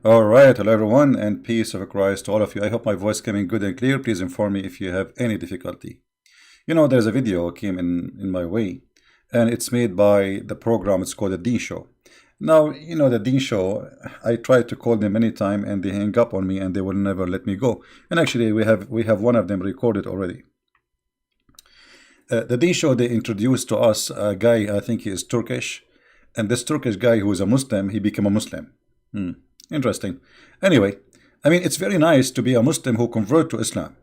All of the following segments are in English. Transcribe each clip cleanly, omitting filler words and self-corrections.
All right, hello everyone, and peace of Christ to all of you. I hope my voice coming good and clear. Please inform me if you have any difficulty. There's a video came in my way, and it's made by the program. It's called the Deen Show. Now, the Deen Show. I tried to call them many time, and they hang up on me, and they will never let me go. And actually, we have one of them recorded already. The Deen Show, they introduced to us a guy. I think he is Turkish, and this Turkish guy who is a Muslim, he became a Muslim. Interesting. Anyway, I mean, it's very nice to be a Muslim who convert to Islam.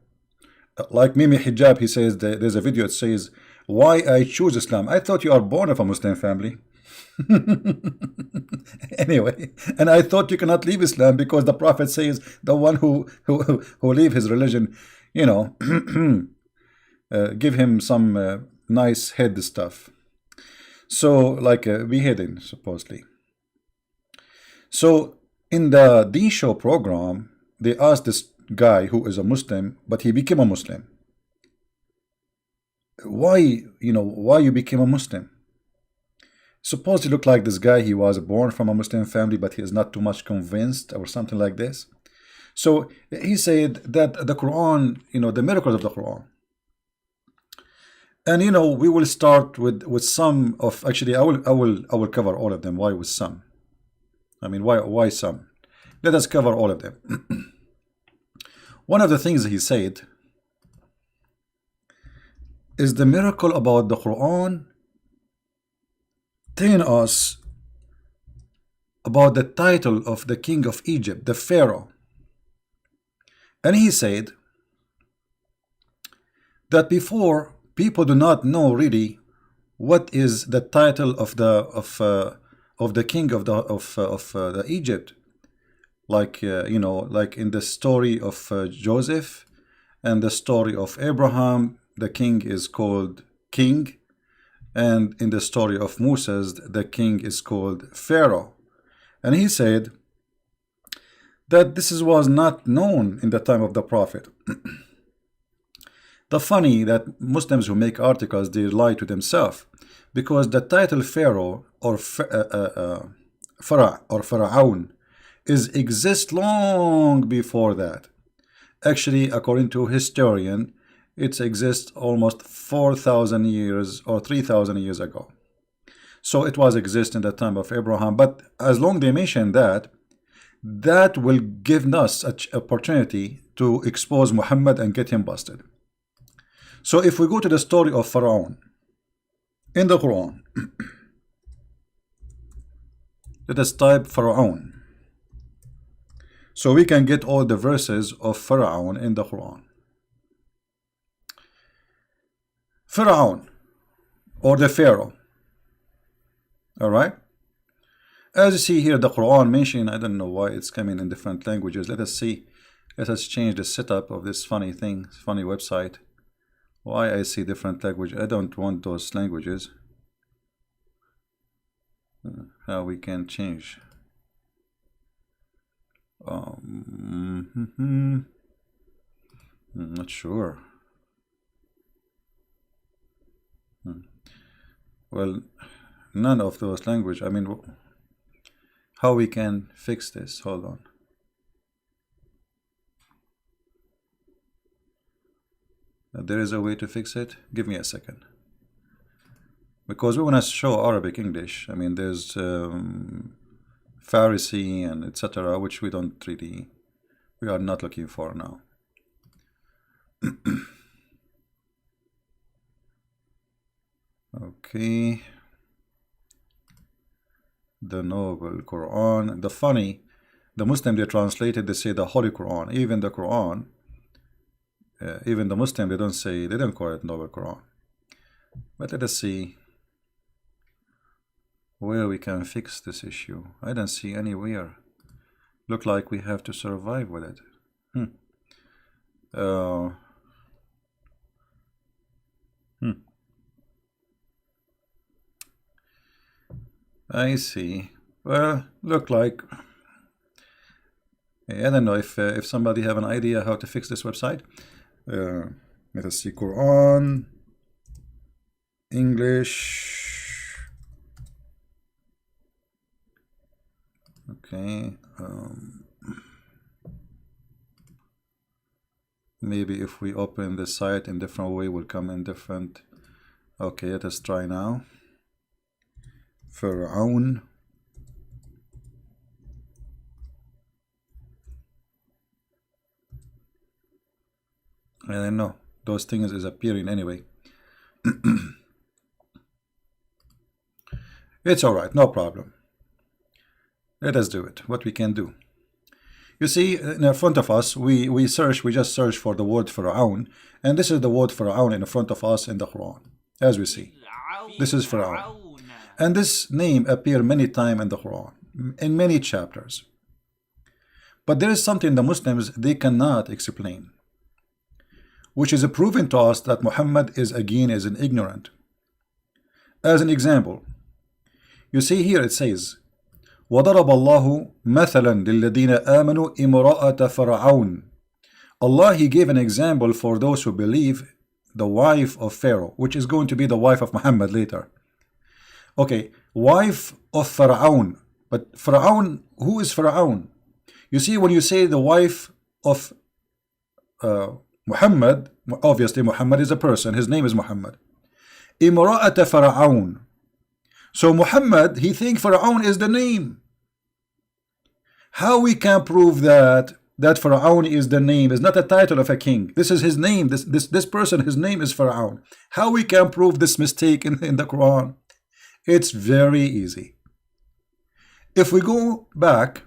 Like Mimi Hijab, he says, there's a video that says, why I choose Islam. I thought you are born of a Muslim family. Anyway, and I thought you cannot leave Islam because the Prophet says the one who leave his religion, give him some nice head stuff. So, like beheading, supposedly. So, in the Deen Show program, they asked this guy who is a Muslim, but he became a Muslim. Why you became a Muslim? Suppose he looked like this guy, he was born from a Muslim family, but he is not too much convinced or something like this. So he said that the Quran, the miracles of the Quran. And we will start with some of, actually I will cover all of them. Why with some? I mean, why some? Let us cover all of them. One of the things he said is the miracle about the Quran telling us about the title of the king of Egypt, the Pharaoh. And he said that before, people do not know really what is the title of the king of the Egypt, like like in the story of Joseph and the story of Abraham, the king is called king, and in the story of Moses, the king is called Pharaoh. And he said that this was not known in the time of the Prophet. The funny that Muslims who make articles, they lie to themselves, because the title Pharaoh or Pharaoh exists long before that. Actually, according to historian, it exists almost 4,000 years or 3,000 years ago. So it was exist in the time of Abraham. But as long they mention that, that will give us an opportunity to expose Muhammad and get him busted. So if we go to the story of Pharaoh in the Quran, let us type Pharaoh, so we can get all the verses of Pharaoh in the Quran. Pharaoh, or the Pharaoh. All right. As you see here, the Quran mentioned, I don't know why it's coming in different languages. Let us see. Let us change the setup of this funny thing, funny website. Why I see different language? I don't want those languages. How we can change? I'm not sure. Well, none of those language. I mean, how we can fix this? Hold on. There is a way to fix it. Give me a second, because we want to show Arabic English. I mean, there's Farsi and etc., which we are not looking for now. Okay, the Noble Quran. The Muslim, they translated, they say the Holy Quran. Even the Quran, even the Muslim, they don't call it Noble Quran. But let us see where we can fix this issue. I don't see anywhere. Look like we have to survive with it. I see. Well, look like, I don't know if somebody have an idea how to fix this website. Let us see. Quran English. Okay. maybe if we open the site in different way will come in different. Okay, let us try now. Pharaoh. I don't know, those things is appearing anyway. It's all right, no problem. Let us do it, what we can do. You see, in front of us, we just search for the word Pharaoh, and this is the word Pharaoh in front of us in the Quran. As we see, this is Pharaoh, and this name appears many times in the Quran, in many chapters. But there is something the Muslims, they cannot explain, which is proven to us that Muhammad is an ignorant. As an example, you see here it says, وَضَرَبَ اللَّهُ مَثَلًا لِلَّذِينَ آمَنُوا إِمْرَأَةَ فَرْعَوْنَ. Allah, He gave an example for those who believe, the wife of Pharaoh, which is going to be the wife of Muhammad later. Okay, wife of Pharaoh. But Pharaoh, who is Pharaoh? You see, when you say the wife of Muhammad, obviously Muhammad is a person, his name is Muhammad. إِمْرَأَةَ فَرْعَوْنَ. So Muhammad, he thinks Pharaoh is the name. How we can prove that Pharaoh is the name, is not a title of a king? This is his name. This person, his name is Pharaoh. How we can prove this mistake in the Quran? It's very easy. If we go back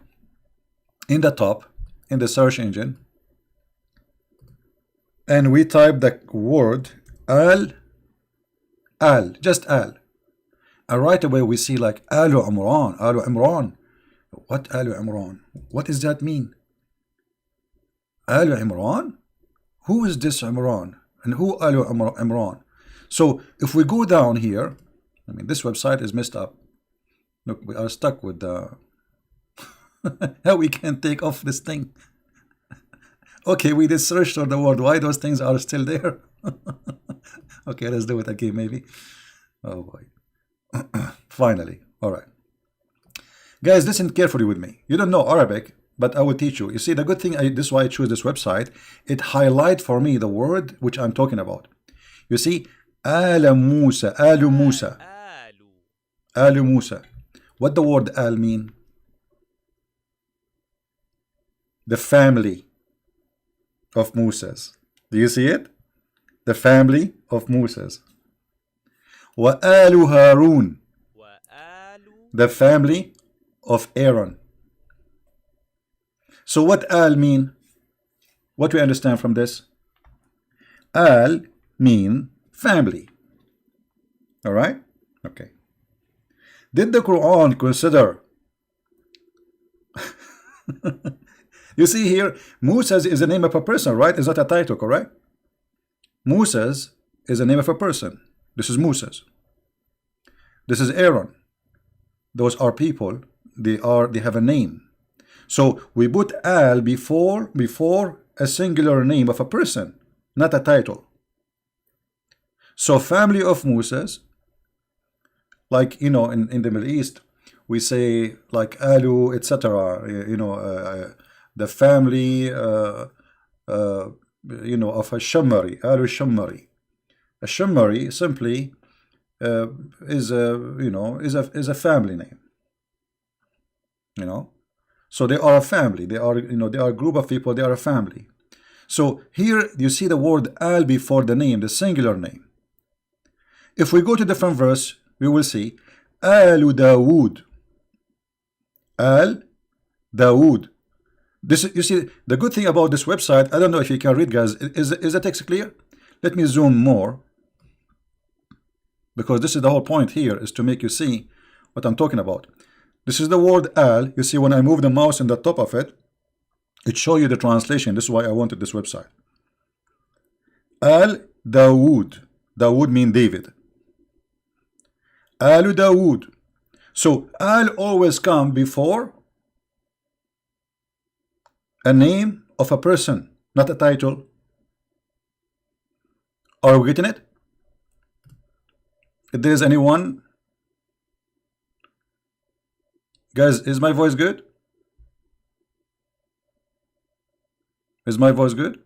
in the top, in the search engine, and we type the word just Al. And right away we see like Alu Imran. What Alu Imran? What does that mean? Alu Imran? Who is this Imran? And who Alu Imran? So if we go down here, I mean, this website is messed up. Look, we are stuck with the how we can take off this thing. Okay, we did search for the word. Why those things are still there? Okay, let's do it again maybe. Oh boy. Finally. All right, guys, listen carefully with me. You don't know Arabic, but I will teach you. You see, the good thing, this is why I choose this website. It highlights for me the word which I'm talking about. You see, Alu Musa. What the word Al mean? The family of Musa's. Do you see it? The family of Musa's. Wa Alu Harun, the family of Aaron. So what Al mean? What we understand from this? Al mean family. All right? Okay. Did the Quran consider? You see here, Musa's is the name of a person, right? Is that a title, correct? Musa's is the name of a person. This is Musa's. This is Aaron. Those are people. They have a name. So we put Al before a singular name of a person, not a title. So family of Musa's, like, you know, in the Middle East, we say like Alu, etc. You know, the family, you know, of a Shammari, Alu Shammari. A Shammari simply is a family name. You know, so they are a family. They are, you know, they are a group of people. They are a family. So here you see the word Al before the name, the singular name. If we go to different verse, we will see Alu Dawood. Al Dawood. This, you see, the good thing about this website, I don't know if you can read, guys. Is the text clear? Let me zoom more, because this is the whole point here, is to make you see what I'm talking about. This is the word Al. You see, when I move the mouse in the top of it, it shows you the translation. This is why I wanted this website. Al Dawood. Dawood means David. Alu Dawood. So Al always come before a name of a person, not a title. Are we getting it? If there is anyone, guys, is my voice good? Is my voice good?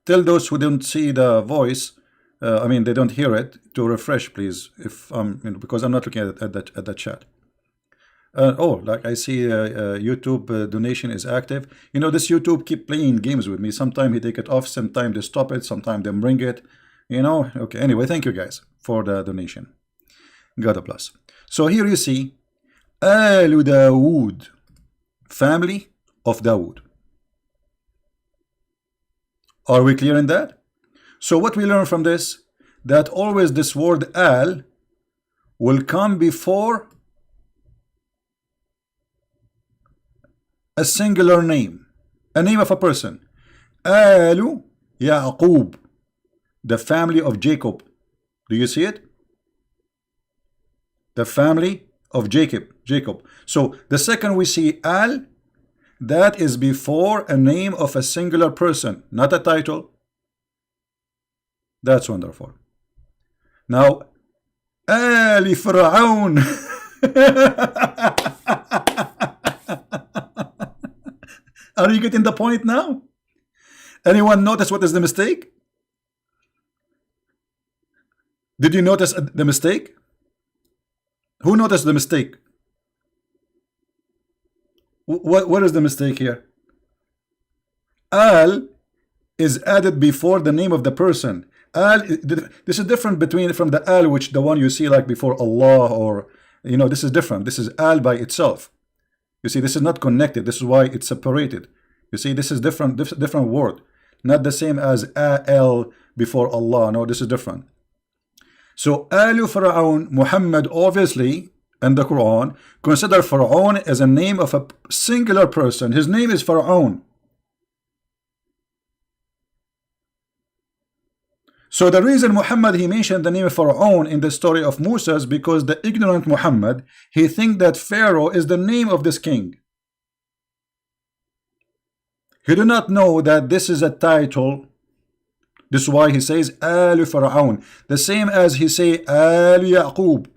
Tell those who don't see the voice, I mean, they don't hear it, to refresh, please. If because I'm not looking at the chat. Oh, like I see YouTube donation is active. You know, this YouTube keep playing games with me. Sometimes he take it off, sometimes they stop it, sometimes they bring it. You know, okay. Anyway, thank you guys for the donation. God bless. So here you see, Al Dawood, family of Dawood. Are we clear in that? So what we learn from this, that always this word Al will come before a singular name, a name of a person. Alu Yaqub, the family of Jacob. Do you see it? The family of Jacob. So the second we see Al, that is before a name of a singular person, not a title. That's wonderful. Now, Ali Fir'aun. Are you getting the point now? Anyone notice what is the mistake? Did you notice the mistake? Who noticed the mistake? What is the mistake here? Al is added before the name of the person. Al, this is different from the Al, which the one you see like before Allah, or you know, this is different. This is Al by itself. You see, this is not connected. This is why it's separated. You see, this is different word, not the same as Al before Allah. No, this is different. So Alu Fir'aun, Muhammad, obviously, and the Quran consider Fir'aun as a name of a singular person. His name is Fir'aun. So the reason Muhammad, he mentioned the name of Fir'aun in the story of Musa is because the ignorant Muhammad, he think that Pharaoh is the name of this king. He do not know that this is a title. This is why he says Al Fir'aun, the same as he say Al Yaqub,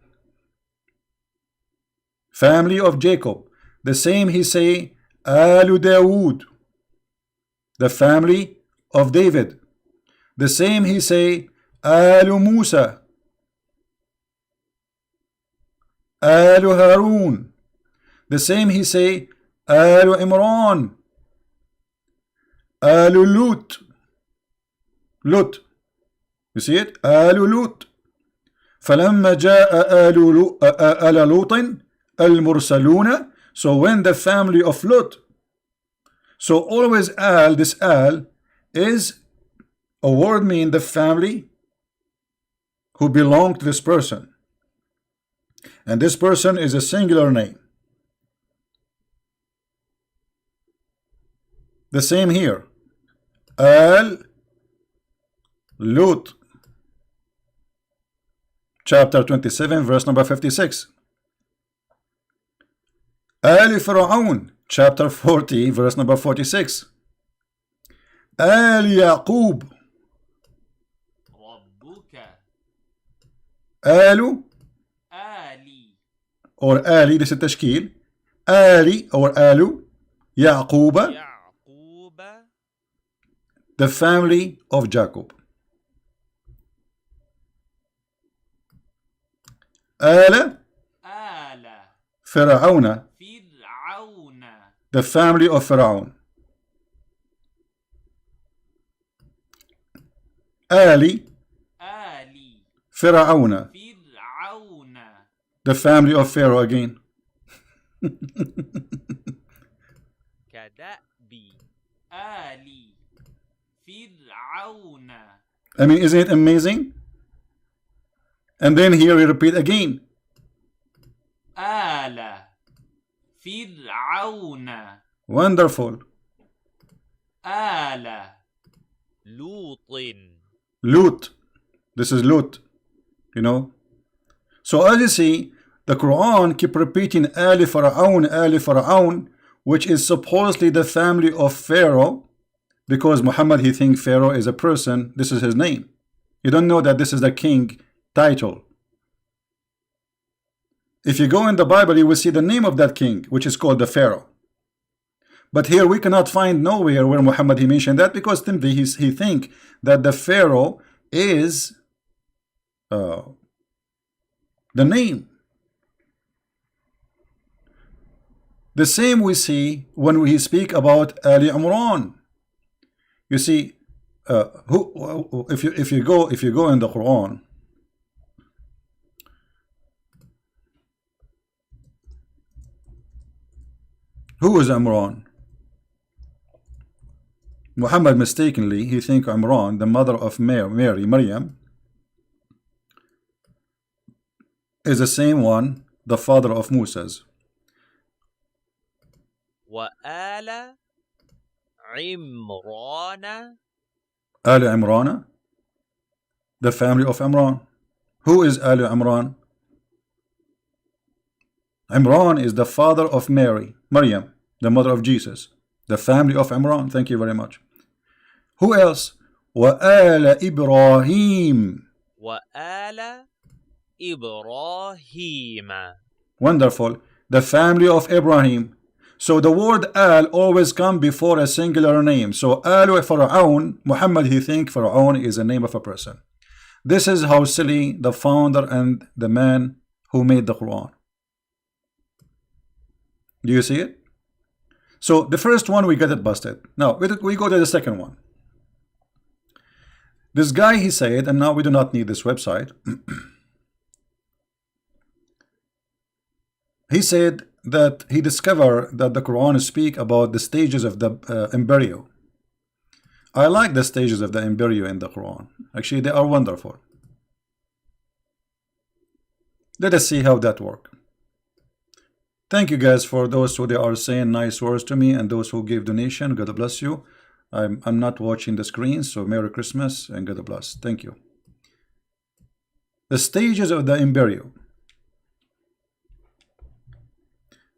family of Jacob. The same he say Al Dawood, the family of David. The same he say Al Musa, Al Harun. The same he say Al Imran, Al Lut. Lut. You see it? آل لوط. فلما جاء آل لوط المرسلون. So when the family of Lut. So always Al, this Al is a word mean the family who belong to this person. And this person is a singular name. The same here. Al Lut, chapter 27, verse number 56. Al Fir'aun, chapter 40, verse number 46. Al Yaqub, Alu, Ali, or Ali, this is tashkil. Ali or Alu, Yaquba, the family of Jacob. آل فرعون, the family of Pharaoh. Ali فرعون, the family of Pharaoh again. I mean, isn't it amazing? And then here we repeat again. آل فرعون. Wonderful. آل لوط. Lut. This is Lut. You know. So as you see, the Quran keep repeating Ali Fir'aun, which is supposedly the family of Pharaoh, because Muhammad, he thinks Pharaoh is a person. This is his name. You don't know that this is the king title. If you go in the Bible, you will see the name of that king, which is called the Pharaoh. But here we cannot find nowhere where Muhammad he mentioned that, because simply he think that the Pharaoh is the name. The same we see when we speak about Ali Imran. You see, if you go in the Quran, who is Imran? Muhammad mistakenly he think Imran, the mother of Mary, Maryam, is the same one, the father of Moses. وآل عمران. Ali Imran, the family of Imran. Who is Ali Imran? Imran is the father of Mary, Maryam, the mother of Jesus, the family of Imran. Thank you very much. Who else? وآل إبراهيم. وآل إبراهيم. Wonderful. The family of Ibrahim. So the word al always come before a singular name. So al Fir'aun, Muhammad he think Fir'aun is a name of a person. This is how silly the founder and the man who made the Quran. Do you see it? So the first one we get it busted. Now we go to the second one. This guy he said, and now we do not need this website. He said that he discovered that the Quran speak about the stages of the embryo. I like the stages of the embryo in the Quran. Actually, they are wonderful. Let us see how that works. Thank you guys for those who they are saying nice words to me, and those who give donation. God bless you. I'm not watching the screen, so Merry Christmas and God bless. Thank you. The stages of the embryo.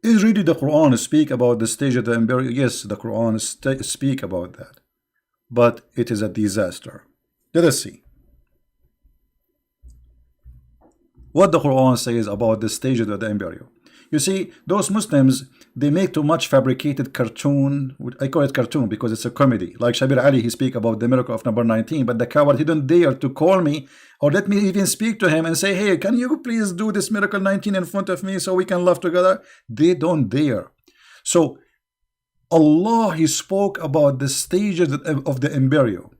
Is really the Quran speak about the stage of the embryo? Yes, the Quran speak about that, but it is a disaster. Let us see what the Quran says about the stages of the embryo. You see, those Muslims, they make too much fabricated cartoon. I call it cartoon because it's a comedy. Like Shabir Ali, he speak about the miracle of number 19, but the coward, he don't dare to call me or let me even speak to him and say, hey, can you please do this miracle 19 in front of me so we can laugh together? They don't dare. So Allah, he spoke about the stages of the embryo.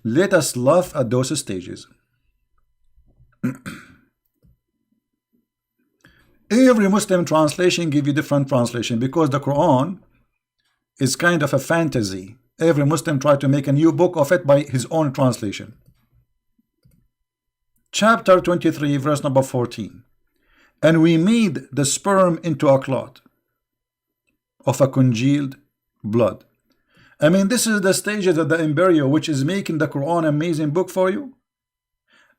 Let us laugh at those stages. Every Muslim translation give you different translation because the Quran is kind of a fantasy. Every Muslim try to make a new book of it by his own translation. Chapter 23, verse number 14. And we made the sperm into a clot of a congealed blood. I mean, this is the stages of the embryo, which is making the Quran an amazing book for you.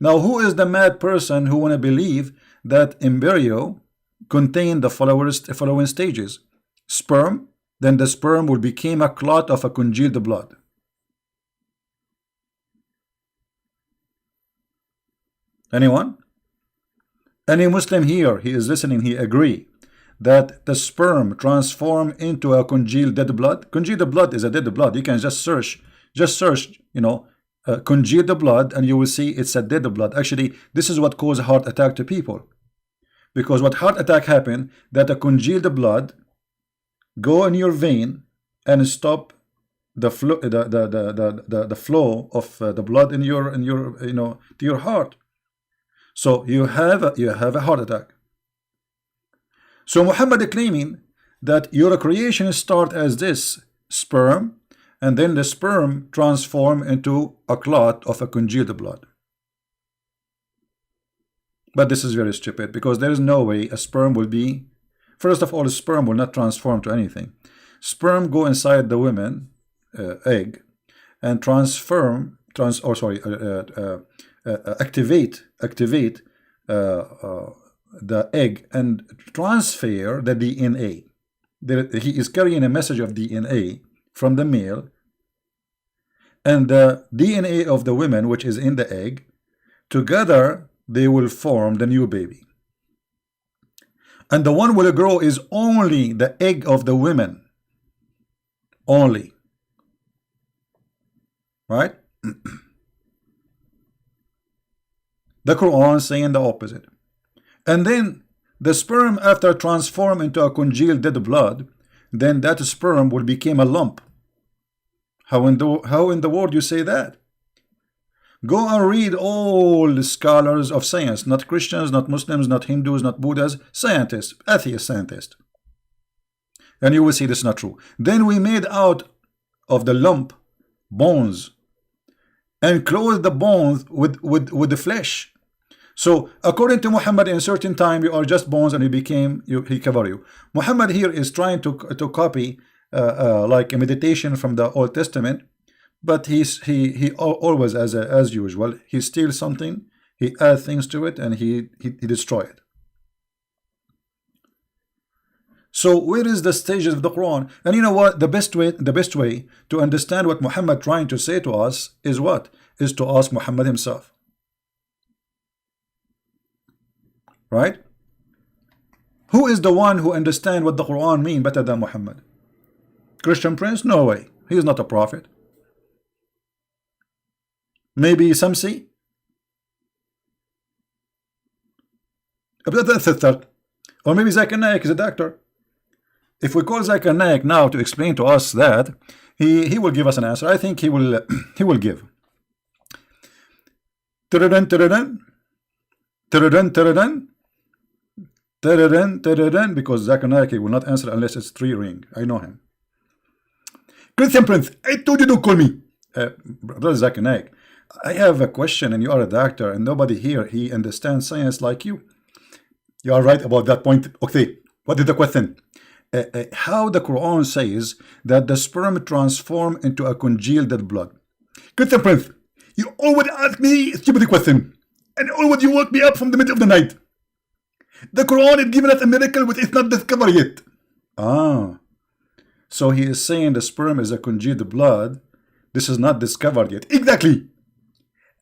Now, who is the mad person who want to believe that embryo contain the following stages? Sperm, then the sperm will become a clot of a congealed blood. Anyone? Any Muslim here, he is listening, he agree that the sperm transform into a congealed dead blood? Congealed blood is a dead blood. You can just search, you know, congealed blood, and you will see it's a dead blood. Actually, this is what causes heart attack to people. Because what heart attack happen, that a congealed blood go in your vein and stop the flow, the flow of the blood in your you know, to your heart. So you have a heart attack. So Muhammad claiming that your creation start as this sperm, and then the sperm transform into a clot of a congealed blood. But this is very stupid, because there is no way a sperm will be, first of all, a sperm will not transform to anything. Sperm go inside the woman egg and activate the egg and transfer the DNA. He is carrying a message of DNA from the male, and the DNA of the woman, which is in the egg, together they will form the new baby. And the one will grow is only the egg of the women. only, right? The Quran saying the opposite. And then the sperm, after transform into a congealed dead blood, then that sperm will become a lump. How in the world you say that? Go and read all the scholars of science, not Christians, not Muslims, not Hindus, not Buddhas, scientists, atheist scientists, and you will see this is not true. Then we made out of the lump bones and clothed the bones with the flesh. So according to Muhammad, in a certain time you are just bones and he cover you. Muhammad here is trying to copy like a meditation from the Old Testament, but he always, as usual, he steals something, he adds things to it, and he destroy it. So where is the stages of the Quran? And you know what? The best way to understand what Muhammad trying to say to us is what? Is to ask Muhammad himself. Right? Who is the one who understands what the Quran mean better than Muhammad? Christian Prince? No way. He is not a prophet. Maybe Samsi? Or maybe Zakir Naik is a doctor. If we call Zakir Naik now to explain to us that, he will give us an answer. I think he will he will give. Taradan, taradan, taradan, taradan, taradan, taradan, because Zakir Naik will not answer unless it's 3 ring. I know him. Christian Prince, I told you don't call me. Brother Zakir Naik, I have a question, and you are a doctor, and nobody here he understands science like you. You are right about that point. Okay, what is the question? How the Quran says that the sperm transform into a congealed dead blood? Christian Prince, you always ask me a stupid question, and always you wake me up from the middle of the night. The Quran is giving us a miracle which is not discovered yet. Ah, so he is saying the sperm is a congealed blood. This is not discovered yet. Exactly.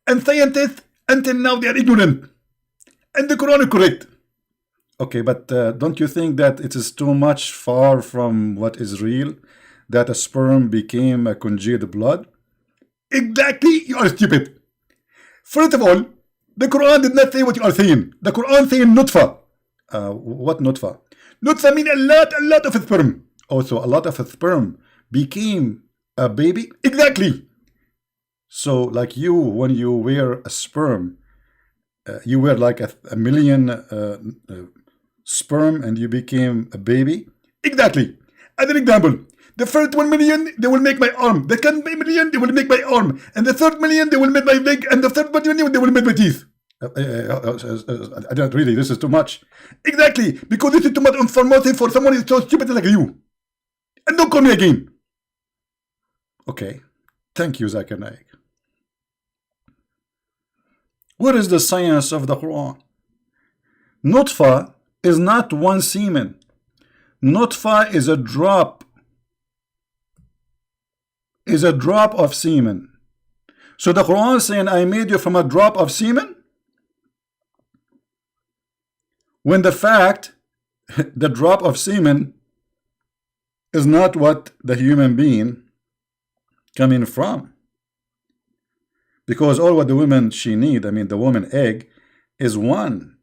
And scientists until now they are ignorant, and the Quran is correct. Okay, but don't you think that it is too much far from what is real, that a sperm became a congealed blood? Exactly, you are stupid. First of all, the Quran did not say what you are saying. The Quran saying nutfa. What nutfa? Nutfa mean a lot of sperm. Also, a lot of sperm became a baby. Exactly. So, like you, when you wear a sperm, you wear like a million sperm and you became a baby. Exactly. As an example, the first 1 million they will make my arm, the second million they will make my arm, and the third million they will make my leg, and the third million they will make my teeth. I don't really, this is too much. Exactly, because this is too much information for someone who is so stupid like you. And don't call me again. Okay, thank you, Zakir Naik. What is the science of the Quran? Nutfa is not one semen. Nutfa is a drop. Is a drop of semen. So the Quran is saying, I made you from a drop of semen? When the fact, the drop of semen is not what the human being coming from. Because all what the woman she need, I mean the woman egg, is one.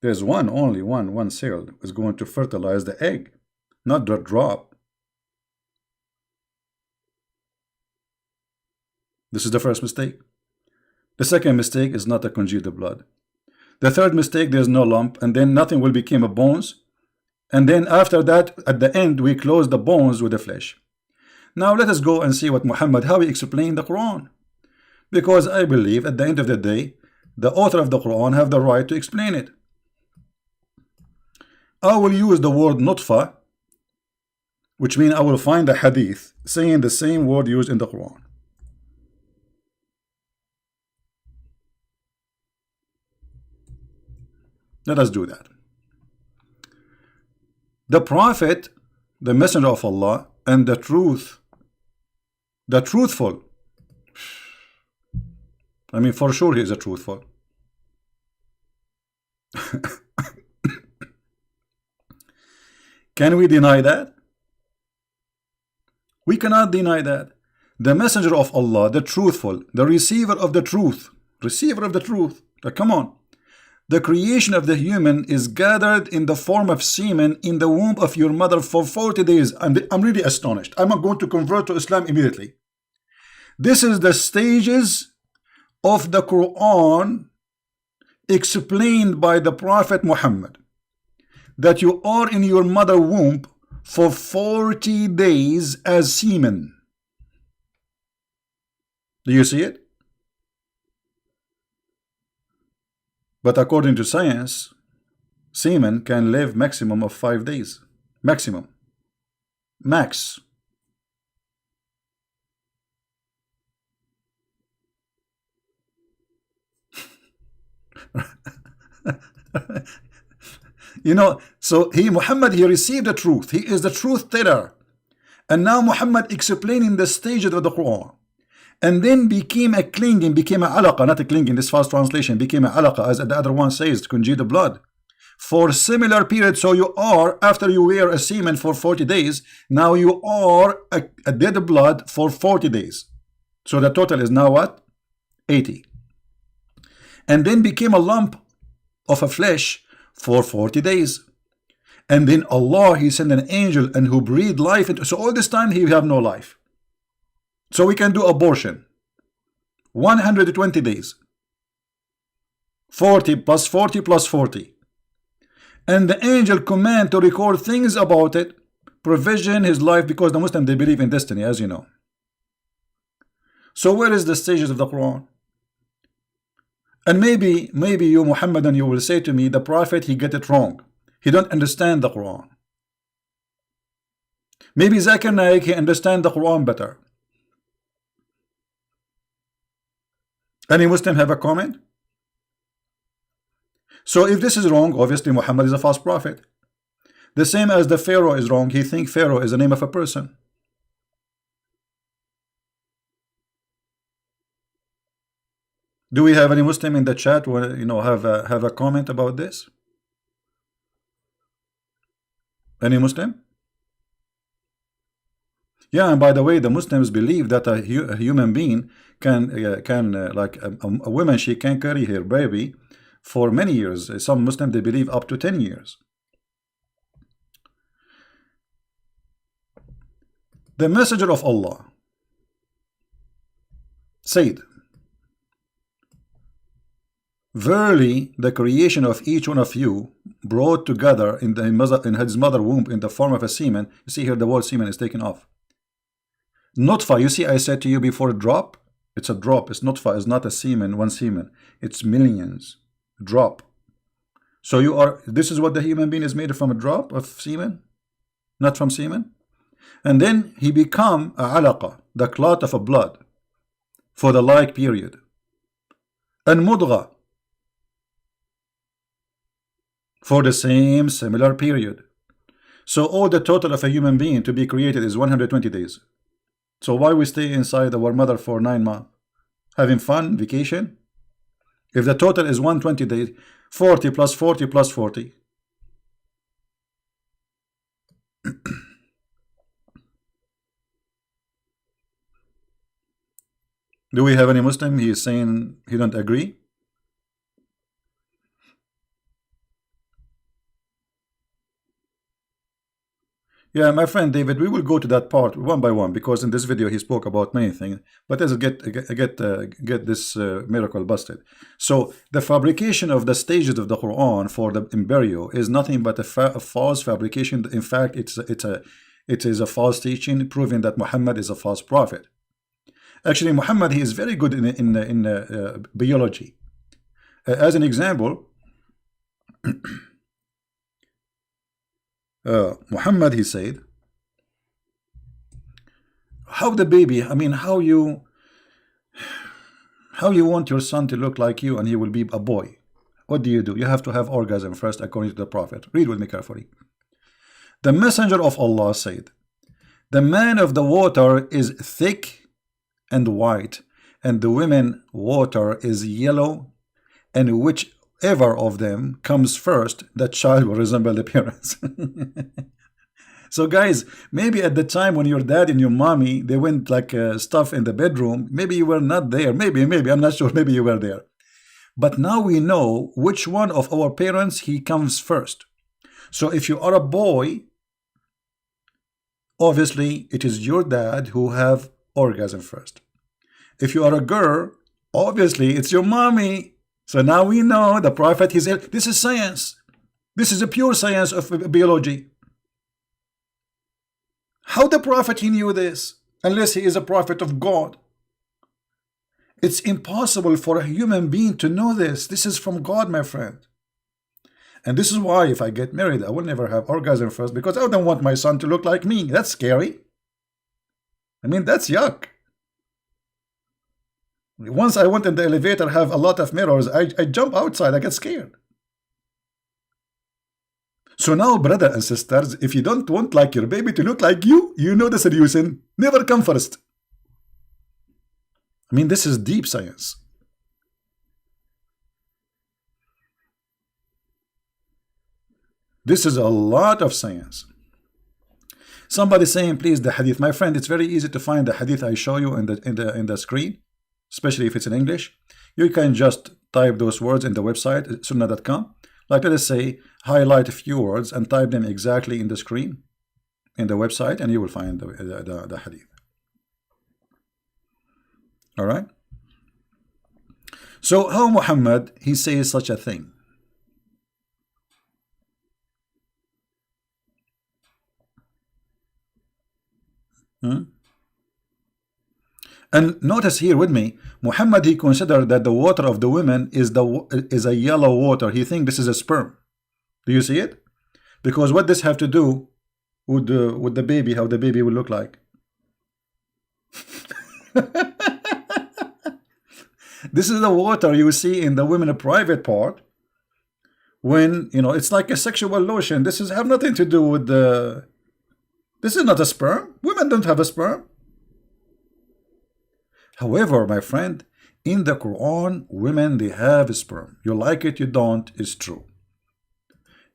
There's one, only one cell is going to fertilize the egg, not the drop. This is the first mistake. The second mistake is not a congealed blood. The third mistake, there's no lump, and then nothing will become a bones. And then after that, at the end, we close the bones with the flesh. Now let us go and see what Muhammad, how he explained the Quran. Because I believe at the end of the day, the author of the Quran have the right to explain it. I will use the word nutfa, which means I will find a hadith saying the same word used in the Quran. Let us do that. The Prophet, the Messenger of Allah, and the truthful, I mean, for sure he is a truthful. Can we deny that? We cannot deny that. The messenger of Allah, the truthful, the receiver of the truth, come on. The creation of the human is gathered in the form of semen in the womb of your mother for 40 days. I'm really astonished. I'm not going to convert to Islam immediately. This is the stages of the Quran explained by the Prophet Muhammad. That you are in your mother womb for 40 days as semen. Do you see it? But according to science, semen can live maximum of 5 days. Maximum. Max. You know, so Muhammad, he received the truth. He is the truth teller. And now Muhammad explaining the stages of the Quran. And then became a clinging, became a alaqa, not a clinging, this fast translation, became a alaqa, as the other one says, congealed blood. For similar period, so you are, after you wear a semen for 40 days, now you are a dead blood for 40 days. So the total is now what? 80. And then became a lump of a flesh for 40 days. And then Allah, he sent an angel and who breathed life into, so all this time he have no life. So we can do abortion. 120 days. 40 plus 40 plus 40. And the angel command to record things about it, provision his life, because the Muslim, they believe in destiny, as you know. So where is the stages of the Quran? And maybe you Muhammadan, you will say to me, the Prophet, he get it wrong. He don't understand the Quran. Maybe Zakir Naik, he understand the Quran better. Any Muslim have a comment? So if this is wrong, obviously Muhammad is a false prophet. The same as the Pharaoh is wrong. He thinks Pharaoh is the name of a person. Do we have any Muslim in the chat who have a comment about this? Any Muslim? Yeah, and by the way, the Muslims believe that a human being can like a woman, she can carry her baby for many years. Some Muslims, they believe up to 10 years. The messenger of Allah said, verily the creation of each one of you brought together in his mother womb in the form of a semen. You see here the word semen is taken off. Nutfa, you see I said to you before, drop. It's a drop. It's nutfa, it's not a semen, one semen. It's millions. Drop. So you are, this is what the human being is made from, a drop of semen, not from semen. And then he become a alaqa, the clot of a blood, for the like period. And mudgha, for the same similar period. So all the total of a human being to be created is 120 days. So why we stay inside our mother for 9 months? Having fun, vacation? If the total is 120 days, 40 plus 40 plus 40. Do we have any Muslim? He is saying he don't agree. Yeah, my friend David, we will go to that part one by one, because in this video he spoke about many things. But let's get this miracle busted. So the fabrication of the stages of the Quran for the embryo is nothing but a false fabrication. In fact, it is a false teaching, proving that Muhammad is a false prophet. Actually, Muhammad, he is very good in biology. As an example, Muhammad, he said, how the baby, I mean, how you want your son to look like you and he will be a boy. What do? You have to have orgasm first, according to the Prophet. Read with me carefully. The messenger of Allah said, the man of the water is thick and white, and the women water is yellow, and whichever of them comes first, that child will resemble the parents. So guys, maybe at the time when your dad and your mommy, they went like stuff in the bedroom, maybe you were not there. Maybe, I'm not sure. Maybe you were there. But now we know which one of our parents he comes first. So if you are a boy, obviously it is your dad who have orgasm first. If you are a girl, obviously it's your mommy. So now we know the prophet, this is science. This is a pure science of biology. How the prophet he knew this? Unless he is a prophet of God. It's impossible for a human being to know this. This is from God, my friend. And this is why if I get married, I will never have orgasm first, because I don't want my son to look like me. That's scary. I mean, that's yuck. Once I went in the elevator, have a lot of mirrors, I jump outside, I get scared. So now, brothers and sisters, if you don't want like your baby to look like you know the solution. Never come first. I mean, this is deep science. This is a lot of science. Somebody saying, please, the hadith. My friend, it's very easy to find the hadith I show you in the screen, especially if it's in English. You can just type those words in the website, sunnah.com. Like, let us say, highlight a few words and type them exactly in the screen, in the website, and you will find the hadith. All right? So how Muhammad, he says such a thing? And notice here with me, Muhammad, he considered that the water of the women is a yellow water. He thinks this is a sperm. Do you see it? Because what does have to do with the baby, how the baby will look like? This is the water you see in the women private part. When, you know, it's like a sexual lotion. This is have nothing to do with the... This is not a sperm. Women don't have a sperm. However, my friend, in the Quran, women, they have a sperm. You like it, you don't, it's true.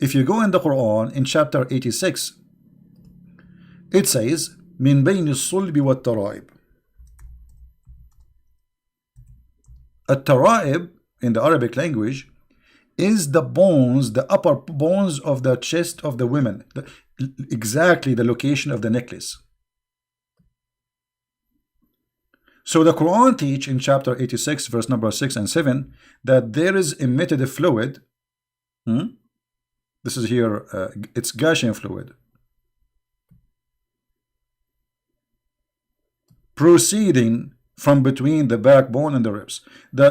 If you go in the Quran, in chapter 86, it says, من بين الصلب والترائب. الترائب, in the Arabic language, is the bones, the upper bones of the chest of the women. Exactly the location of the necklace. So the Quran teach in chapter 86, verse number 6 and 7, that there is emitted a fluid. This is here, it's gushing fluid, proceeding from between the backbone and the ribs.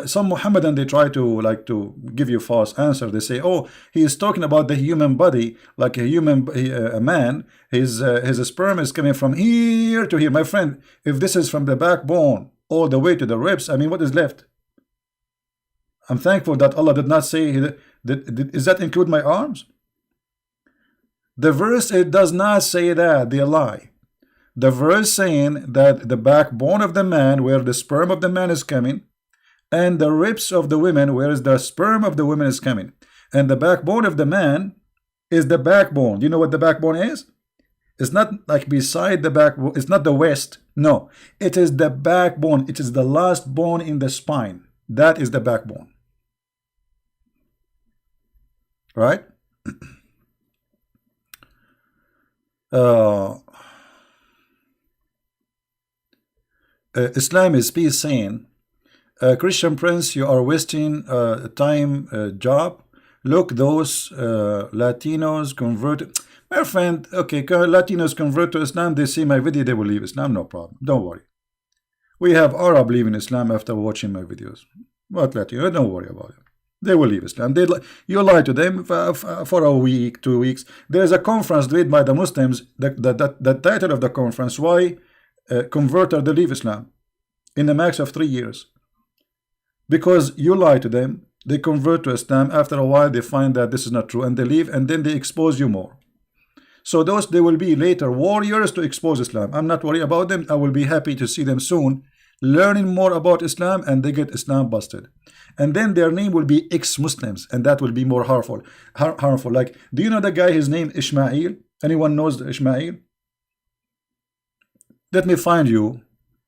Some Muhammadan, they try to give you false answer. They say, oh, he is talking about the human body, like a man. His sperm is coming from here to here. My friend, if this is from the backbone all the way to the ribs, I mean, what is left? I'm thankful that Allah did not say, does that include my arms? The verse, it does not say that. They lie. The verse saying that the backbone of the man, where the sperm of the man is coming, and the ribs of the women, where the sperm of the women is coming. And the backbone of the man is the backbone. You know what the backbone is? It's not like beside the backbone. It's not the waist. No, it is the backbone. It is the last bone in the spine. That is the backbone. Right? Islam is peace saying, Christian Prince, you are wasting time, job. Look, those Latinos converted. My friend, okay, Latinos convert to Islam, they see my video, they will leave Islam, no problem. Don't worry. We have Arab leaving Islam after watching my videos. What Latino? Don't worry about it. They will leave Islam. You lie to them for a week, 2 weeks. There is a conference led by the Muslims. The title of the conference, why converter they leave Islam in the max of 3 years, because you lie to them, they convert to Islam. After a while they find that this is not true and they leave, and then they expose you more. So those, they will be later warriors to expose Islam. I'm not worried about them. I will be happy to see them soon learning more about Islam, and they get Islam busted, and then their name will be ex-Muslims, and that will be more harmful. Like, do you know the guy, his name Ishmael? Anyone knows Ishmael? Let me find you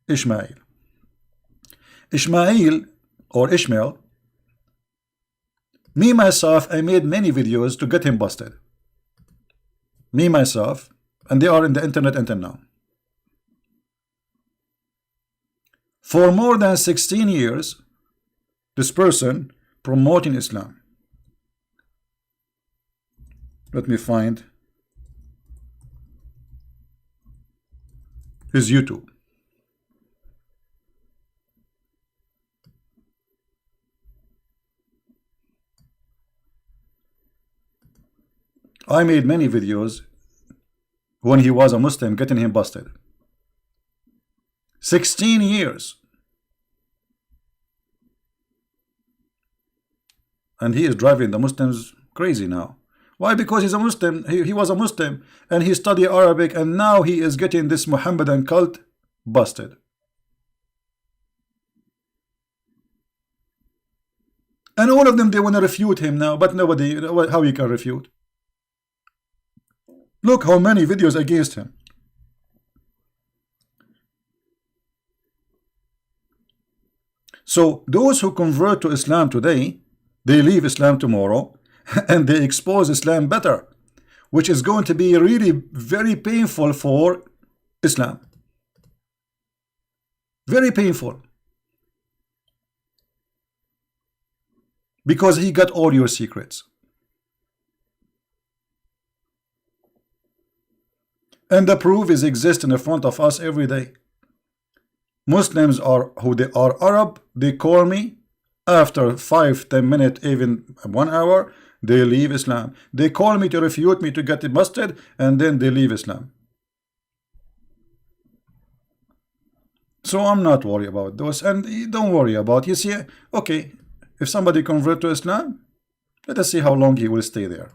Ishmael. Ishmael or Ishmael, me myself, I made many videos to get him busted. Me myself, and they are in the internet until now. For more than 16 years, this person promoting Islam. Let me find his YouTube. I made many videos when he was a Muslim, getting him busted. 16 years. And he is driving the Muslims crazy now. Why? Because he's a Muslim. He was a Muslim and he studied Arabic, and now he is getting this Mohammedan cult busted. And all of them, they want to refute him now, but nobody, how he can refute? Look how many videos against him. So those who convert to Islam today, they leave Islam tomorrow and they expose Islam better, which is going to be really very painful for Islam. Very painful. Because he got all your secrets. And the proof is existing in front of us every day. Muslims are who they are Arab, they call me after 5-10 minutes, even 1 hour, they leave Islam. They call me to refute me to get it busted, and then they leave Islam. So I'm not worried about those, and don't worry about, you see, okay, if somebody convert to Islam, let us see how long he will stay there.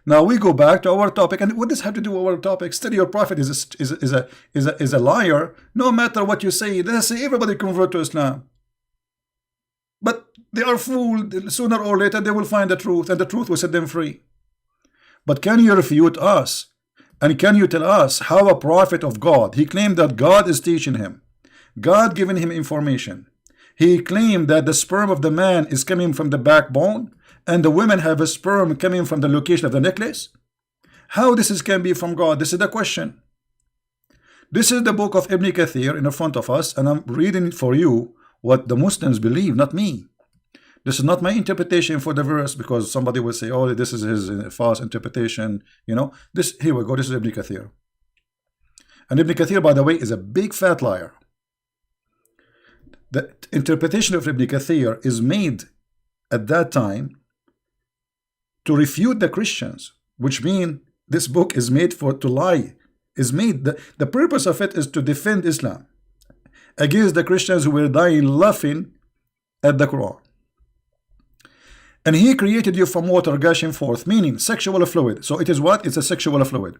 Now we go back to our topic, and what does have to do with our topic? Still, your prophet is a liar. No matter what you say, let's say everybody convert to Islam, but they are fooled. Sooner or later, they will find the truth, and the truth will set them free. But can you refute us? And can you tell us how a prophet of God, he claimed that God is teaching him, God giving him information. He claimed that the sperm of the man is coming from the backbone, and the women have a sperm coming from the location of the necklace. How this can be from God? This is the question. This is the book of Ibn Kathir in front of us, and I'm reading for you what the Muslims believe, not me. This is not my interpretation for the verse, because somebody will say, oh, this is his false interpretation. You know, this, here we go, this is Ibn Kathir. And Ibn Kathir, by the way, is a big fat liar. The interpretation of Ibn Kathir is made at that time to refute the Christians, which mean this book is made to lie. Is made, the purpose of it is to defend Islam against the Christians who were dying laughing at the Quran. And he created you from water gushing forth, meaning sexual fluid. So it is what? It's a sexual fluid.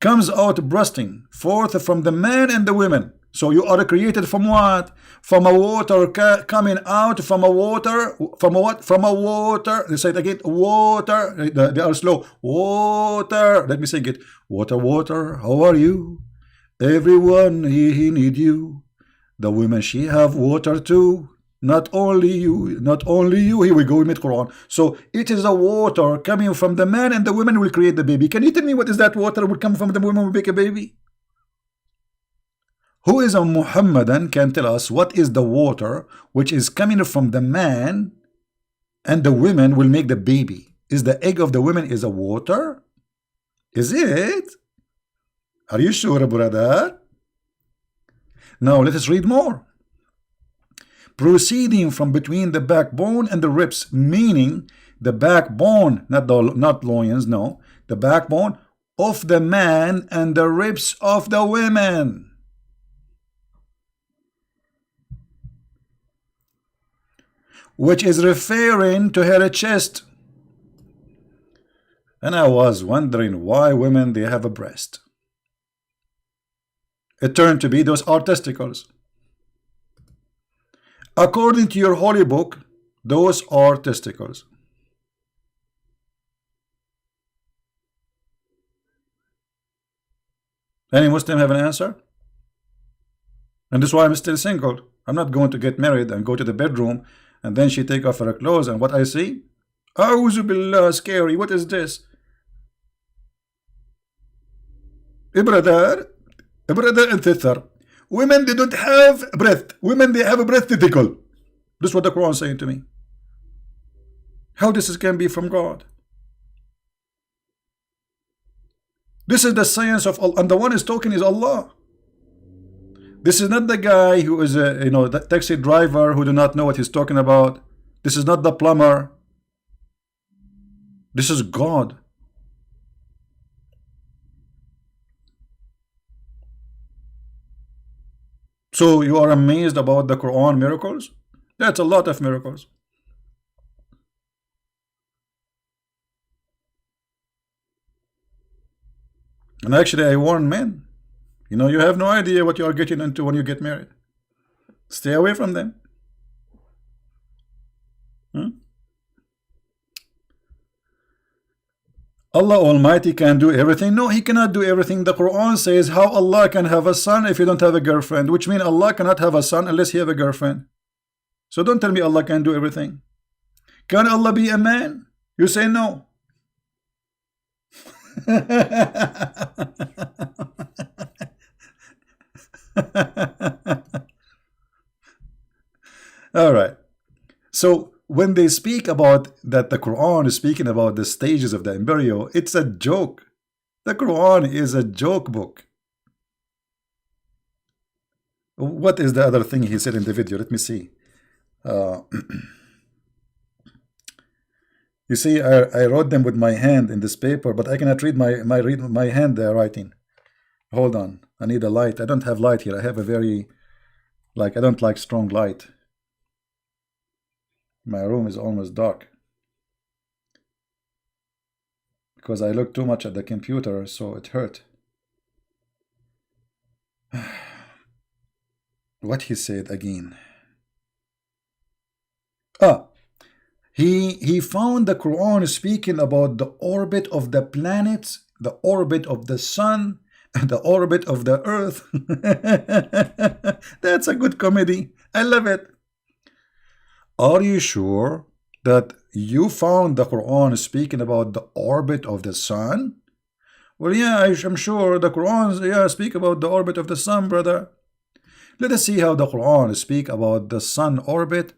Comes out bursting forth from the man and the women. So you are created from what? From a water coming out from a water. From a what? From a water. They say it again. Water. They are slow. Water. Let me sing it. Water, water. How are you? Everyone he need you. The women she have water too. Not only you. Not only you. Here we go. We meet Quran. So it is a water coming from the man, and the women will create the baby. Can you tell me what is that water will come from the women will make a baby? Who is a Muhammadan can tell us what is the water which is coming from the man and the women will make the baby? Is the egg of the women is a water? Is it? Are you sure, brother? Now let us read more. Proceeding from between the backbone and the ribs, meaning the backbone, not loins, no, the backbone of the man and the ribs of the women. Which is referring to her chest. And I was wondering why women, they have a breast. It turned to be those are testicles. According to your holy book, those are testicles. Any Muslim have an answer? And this is why I'm still single. I'm not going to get married and go to the bedroom and then she take off her clothes and what I see? A'udhu billah, scary. What is this? Brother and sister, women, they don't have breath. Women, they have a breath testicle. This is what the Quran is saying to me. How this can be from God? This is the science of Allah, and the one is talking is Allah. This is not the guy who is a the taxi driver who do not know what he's talking about. This is not the plumber. This is God. So you are amazed about the Quran miracles? That's a lot of miracles. And actually I warn men, you have no idea what you are getting into when you get married. Stay away from them. Allah Almighty can do everything. No, He cannot do everything. The Quran says how Allah can have a son if you don't have a girlfriend, which means Allah cannot have a son unless He have a girlfriend. So don't tell me Allah can do everything. Can Allah be a man? You say no. All right. So when they speak about that, the Quran is speaking about the stages of the embryo, it's a joke. The Quran is a joke book. What is the other thing he said in the video? Let me see. You see, I wrote them with my hand in this paper, but I cannot read my hand writing. Hold on, I need a light. I don't have light here. I have a very, I don't like strong light. My room is almost dark because I look too much at the computer, so it hurt. What he said again? He found the Quran speaking about the orbit of the planets, the orbit of the sun, and the orbit of the earth. That's a good comedy. I love it. Are you sure that you found the Quran speaking about the orbit of the sun? Well, yeah, I'm sure the Quran speak about the orbit of the sun, brother. Let us see how the Quran speak about the sun orbit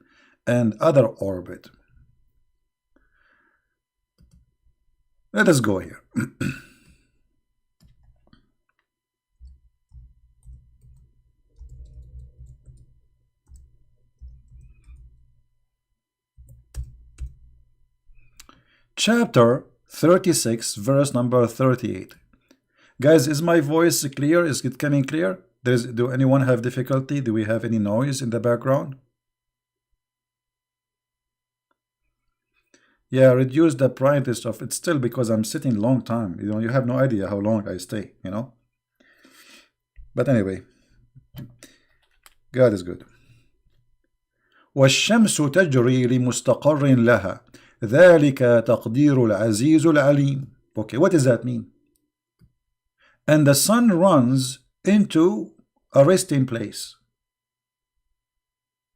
and other orbit. Let us go here. Chapter 36, verse number 38. Guys, is my voice clear? Is it coming clear? Do anyone have difficulty? Do we have any noise in the background? Yeah, reduce the brightness of it still because I'm sitting long time. You have no idea how long I stay, But anyway, God is good. وَالشَّمْسُ تَجْرِي لِمُسْتَقَرٍ لَهَا ذَلِكَ تَقْدِيرُ الْعَزِيزُ الْعَلِيمُ. Okay, what does that mean? And the sun runs into a resting place.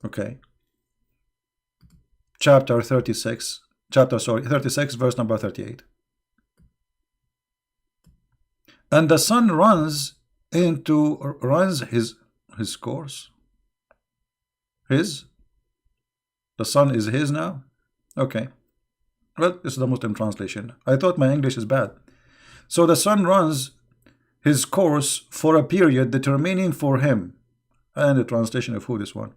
Okay. Chapter 36, verse number 38. And the sun runs his course. The sun is his now? Okay. Well, this is the Muslim translation. I thought my English is bad. So the sun runs his course for a period determining for him. And the translation of who this one?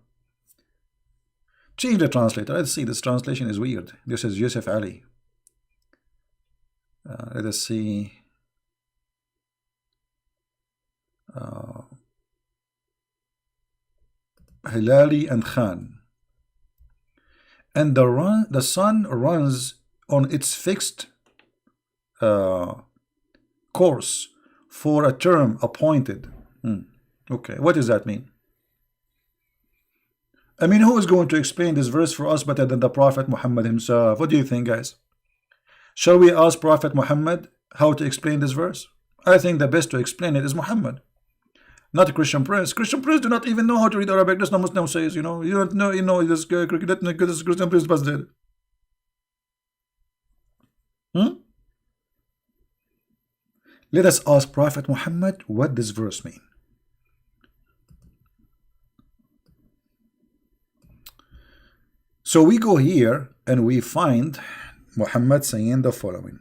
Change the translator. Let's see, this translation is weird. This is Yusuf Ali. Let us see. Hilali and Khan. And the sun runs on its fixed course for a term appointed. Okay, what does that mean? I mean, who is going to explain this verse for us better than the Prophet Muhammad himself? What do you think, guys? Shall we ask Prophet Muhammad how to explain this verse? I think the best to explain it is Muhammad, not a Christian Prince. Christian Prince do not even know how to read Arabic. That's not Muslim says, you know. You don't know, you know, this Christian Prince was dead. Let us ask Prophet Muhammad, what does verse mean? So we go here and we find Muhammad saying the following.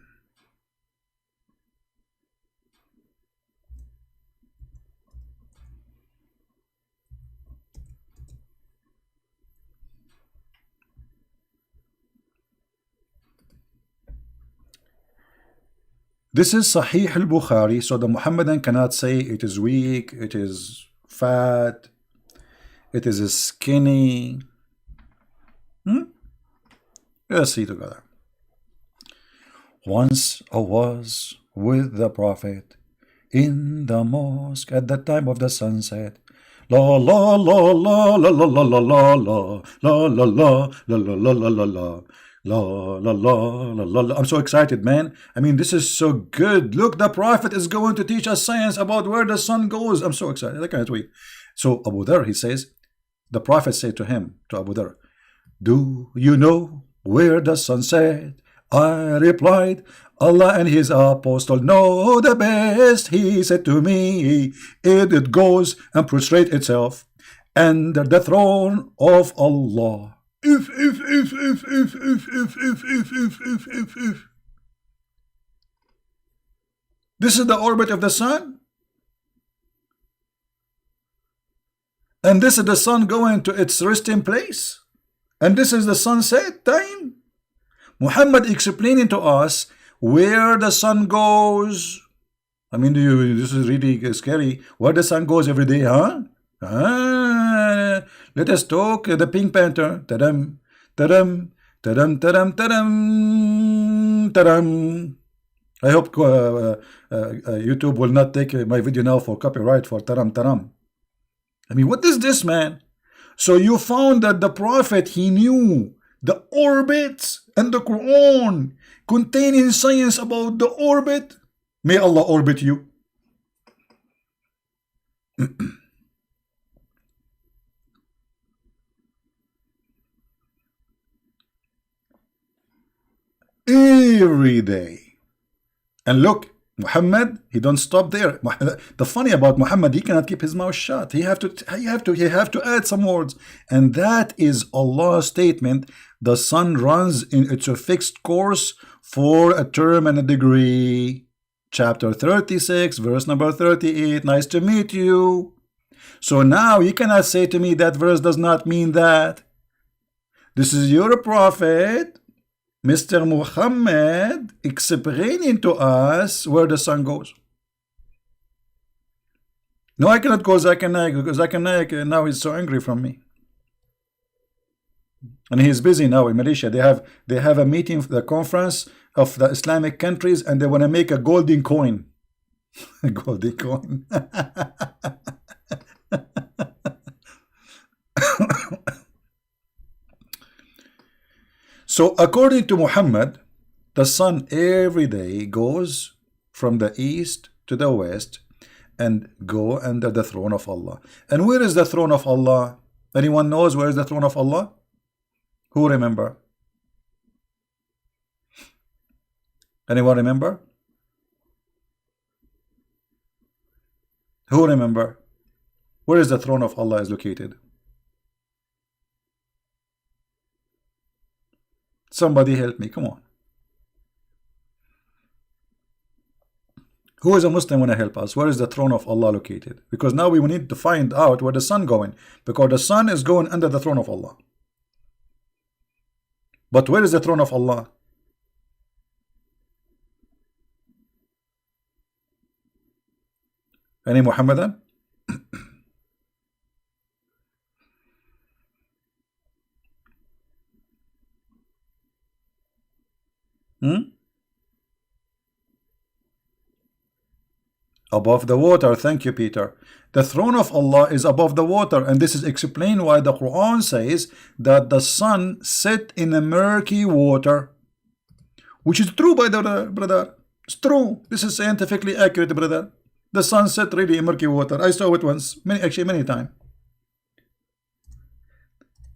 This is Sahih al-Bukhari, so the Muhammadan cannot say it is weak, it is fat, it is skinny. Let's see together. Once I was with the Prophet in the mosque at the time of the sunset. La la la la la la la la la la la la la la la la la la la. La la la la la. I'm so excited, man. I mean, this is so good. Look, the Prophet is going to teach us science about where the sun goes. I'm so excited. I can't wait. So Abu Dhar, he says, the Prophet said to him, to Abu Dhar, do you know where the sun set? I replied, Allah and his apostle know the best. He said to me, it goes and prostrate itself under the throne of Allah. If. This is the orbit of the sun. And this is the sun going to its resting place. And this is the sunset time. Muhammad explaining to us where the sun goes. I mean, this is really scary. Where the sun goes every day, huh? Let us talk the Pink Panther. Tadam, tadam, tadam, tadam, tadam, tadam. I hope YouTube will not take my video now for copyright for taram taram. I mean, what is this, man? So you found that the Prophet, he knew the orbits and the Quran containing science about the orbit. May Allah orbit you. Every day. And look, Muhammad, he don't stop there. The funny about Muhammad, he cannot keep his mouth shut. He have to add some words. And that is Allah's statement. The sun runs in its fixed course for a term and a degree. Chapter 36, verse number 38. Nice to meet you. So now you cannot say to me that verse does not mean that. This is your prophet, Mr. Muhammad, explaining to us where the sun goes. No, I cannot call Zakir Naik because Zakir Naik now is so angry from me. And he is busy now in Malaysia. They have a meeting, the conference of the Islamic countries, and they want to make a golden coin. A golden coin. So according to Muhammad, the sun every day goes from the east to the west and go under the throne of Allah. And where is the throne of Allah? Anyone knows where is the throne of Allah? Who remember? Anyone remember? Who remember? Where is the throne of Allah is located? Somebody help me, come on. Who is a Muslim want to help us? Where is the throne of Allah located? Because now we need to find out where the sun going. Because the sun is going under the throne of Allah. But where is the throne of Allah? Any Muhammadan? Above the water. Thank you, Peter. The throne of Allah is above the water, and this is explained why the Quran says that the sun set in a murky water, which is true, by the brother. It's true. This is scientifically accurate, brother. The sun set really in murky water. I saw it once, many times.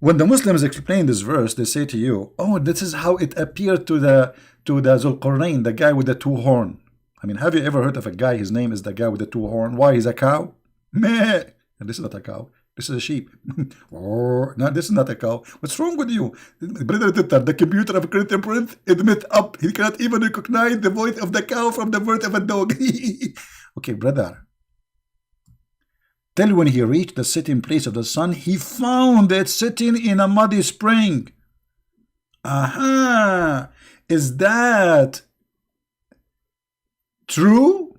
When the Muslims explain this verse, they say to you, "Oh, this is how it appeared to the Zulqarnain, the guy with the two horn." I mean, have you ever heard of a guy? His name is the guy with the two horn. Why? He's a cow. Meh. This is not a cow. This is a sheep. No, this is not a cow. What's wrong with you, brother? The computer of Christian Prince admit up. He cannot even recognize the voice of the cow from the voice of a dog. Okay, brother. Till when he reached the sitting place of the sun, he found it sitting in a muddy spring. Aha! Is that true?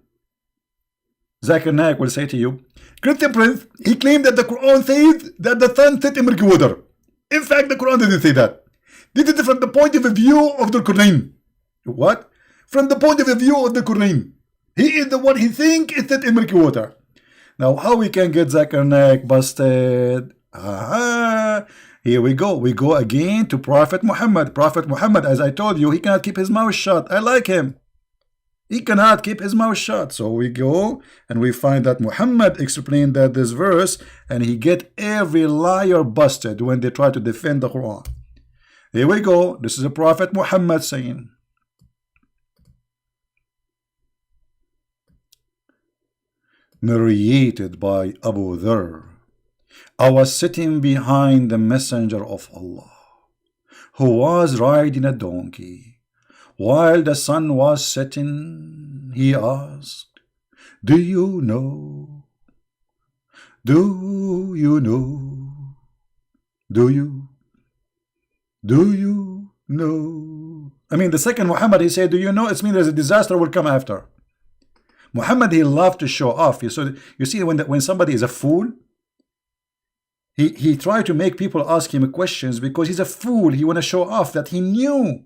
Zakir Naik will say to you, Christian Prince, he claimed that the Quran says that the sun set in murky water. In fact, the Quran didn't say that. This is from the point of view of the Quran. What? From the point of view of the Quran. He is the one he thinks is set in murky water. Now, how we can get Zakir Naik busted? Aha! Here we go. We go again to Prophet Muhammad. Prophet Muhammad, as I told you, he cannot keep his mouth shut. I like him. He cannot keep his mouth shut. So we go and we find that Muhammad explained that this verse, and he get every liar busted when they try to defend the Quran. Here we go. This is a Prophet Muhammad saying, narrated by Abu Dharr, I was sitting behind the messenger of Allah, who was riding a donkey. While the sun was setting, he asked, Do you know? Do you know? Do you know? I mean, the second Muhammad, he said, do you know? It means there's a disaster will come after. Muhammad, he loved to show off. So you see, when somebody is a fool, he tried to make people ask him questions because he's a fool. He want to show off that he knew.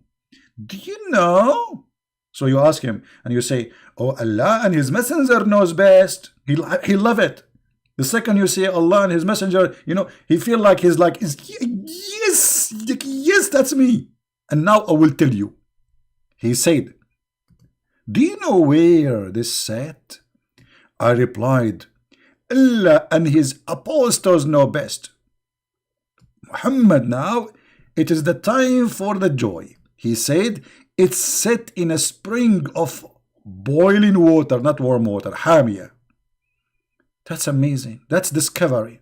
Do you know? So you ask him and you say, oh, Allah and his messenger knows best. He love it. The second you say Allah and his messenger, you know, he feel like he's like, yes, that's me. And now I will tell you. He said, do you know where this sat? I replied, Allah and his apostles know best. Muhammad, now it is the time for the joy. He said, it's set in a spring of boiling water, not warm water, hamia. That's amazing. That's discovery.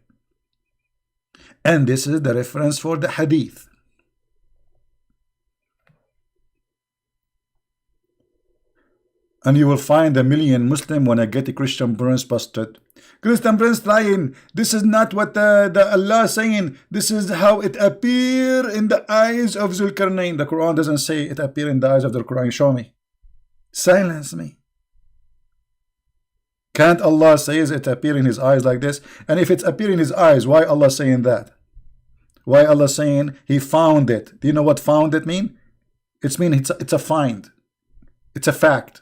And this is the reference for the hadith. And you will find a million Muslim when I get a Christian Prince busted. Christian Prince lying. This is not what the Allah saying. This is how it appear in the eyes of Zulkarnain. The Quran doesn't say it appear in the eyes of the Quran. Show me. Silence me. Can't Allah says it appear in his eyes like this? And if it's appear in his eyes, why Allah saying that? Why Allah saying he found it? Do you know what found it mean? It's mean it's a find. It's a fact.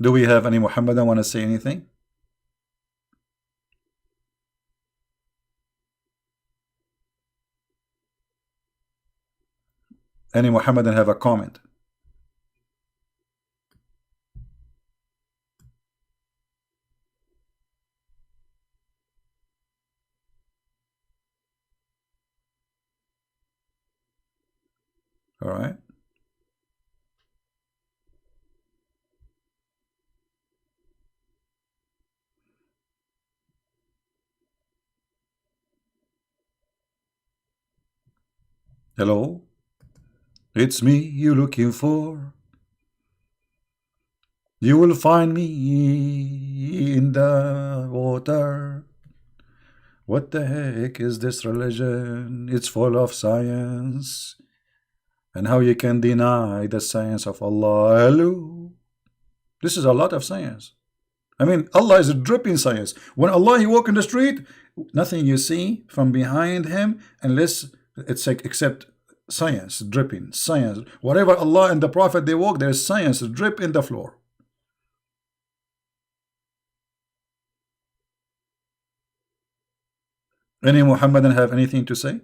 Do we have any Muhammadan want to say anything? Any Muhammadan have a comment? All right. Hello? It's me you looking for. You will find me in the water. What the heck is this religion? It's full of science. And how you can deny the science of Allah? Hello? This is a lot of science. I mean, Allah is a dripping science. When Allah, he walk in the street, nothing you see from behind him unless it's like except science, dripping, science. Whatever Allah and the Prophet they walk, there's science drip in the floor. Any Muhammadan have anything to say?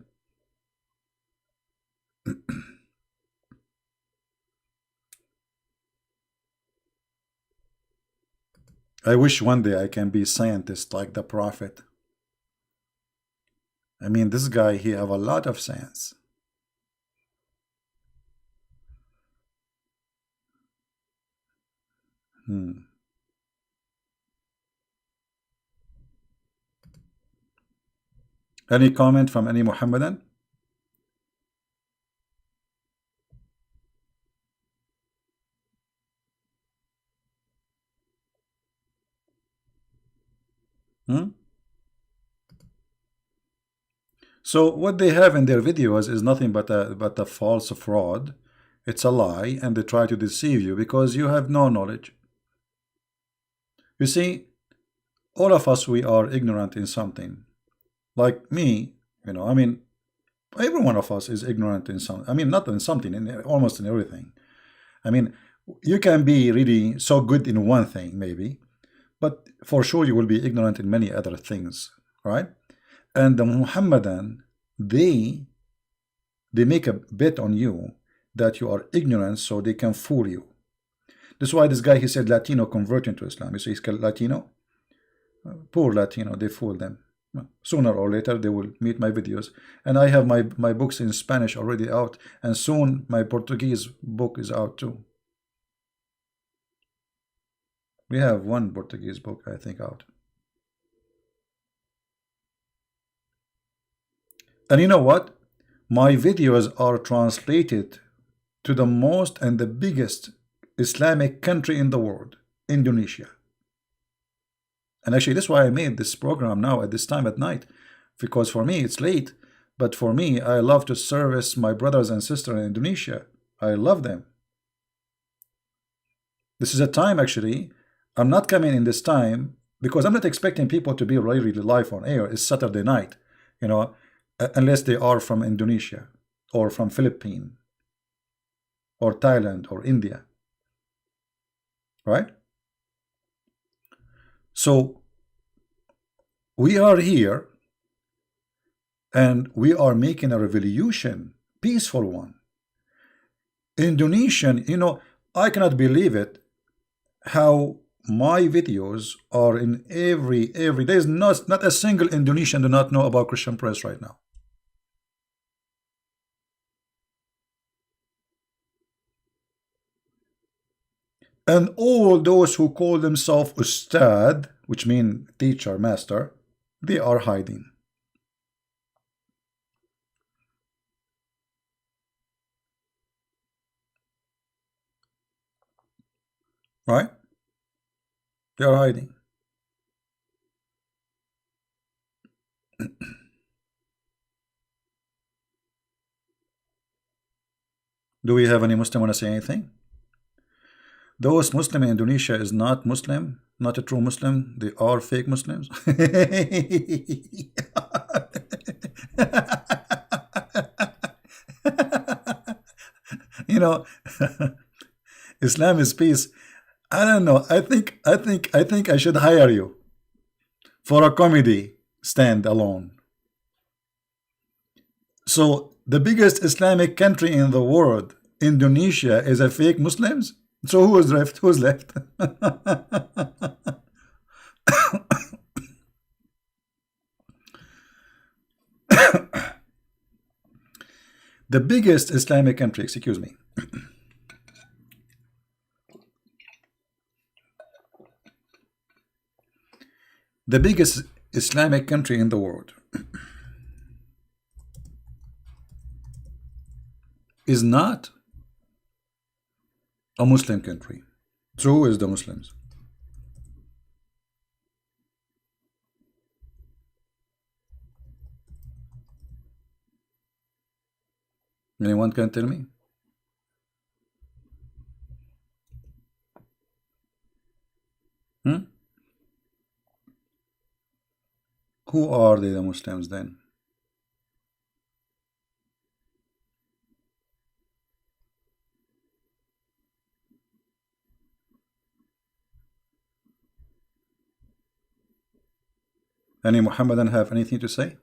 I wish one day I can be scientist like the Prophet. I mean, this guy, he have a lot of sense. Hmm. Any comment from any Muhammadan? Hmm? So what they have in their videos is nothing but a false fraud. It's a lie, and they try to deceive you because you have no knowledge. You see, all of us, we are ignorant in something. Like me, I mean, every one of us is ignorant in some. I mean, not in something, in almost in everything. I mean, you can be really so good in one thing, maybe, but for sure you will be ignorant in many other things, right? And the Muhammadan, they make a bet on you that you are ignorant so they can fool you. That's why this guy, he said Latino convert into Islam. You see, he's called Latino. Poor Latino, they fool them. Sooner or later they will meet my videos, and I have my books in Spanish already out, and soon my Portuguese book is out too. We have one Portuguese book, I think, out. And you know what? My videos are translated to the most and the biggest Islamic country in the world, Indonesia. And actually, that's why I made this program now at this time at night, because for me it's late, but for me, I love to service my brothers and sisters in Indonesia. I love them. This is a time, actually, I'm not coming in this time because I'm not expecting people to be really live on air. It's Saturday night, unless they are from Indonesia or from Philippines or Thailand or India, right? So we are here and we are making a revolution, peaceful one. Indonesian, I cannot believe it, how my videos are in every there's not a single Indonesian do not know about Christian Press right now. And all those who call themselves Ustad, which mean teacher, master, they are hiding. Right? They are hiding. Do we have any Muslim want to say anything? Those Muslim in Indonesia is not Muslim, not a true Muslim. They are fake Muslims. you know, Islam is peace. I don't know. I think I should hire you for a comedy stand alone. So the biggest Islamic country in the world, Indonesia, is a fake Muslims. So who is left? Who's left? The biggest Islamic country, excuse me. The biggest Islamic country in the world is not a Muslim country. True is the Muslims. Anyone can tell me? Hmm? Who are they, the Muslims then? Any Muhammadan have anything to say?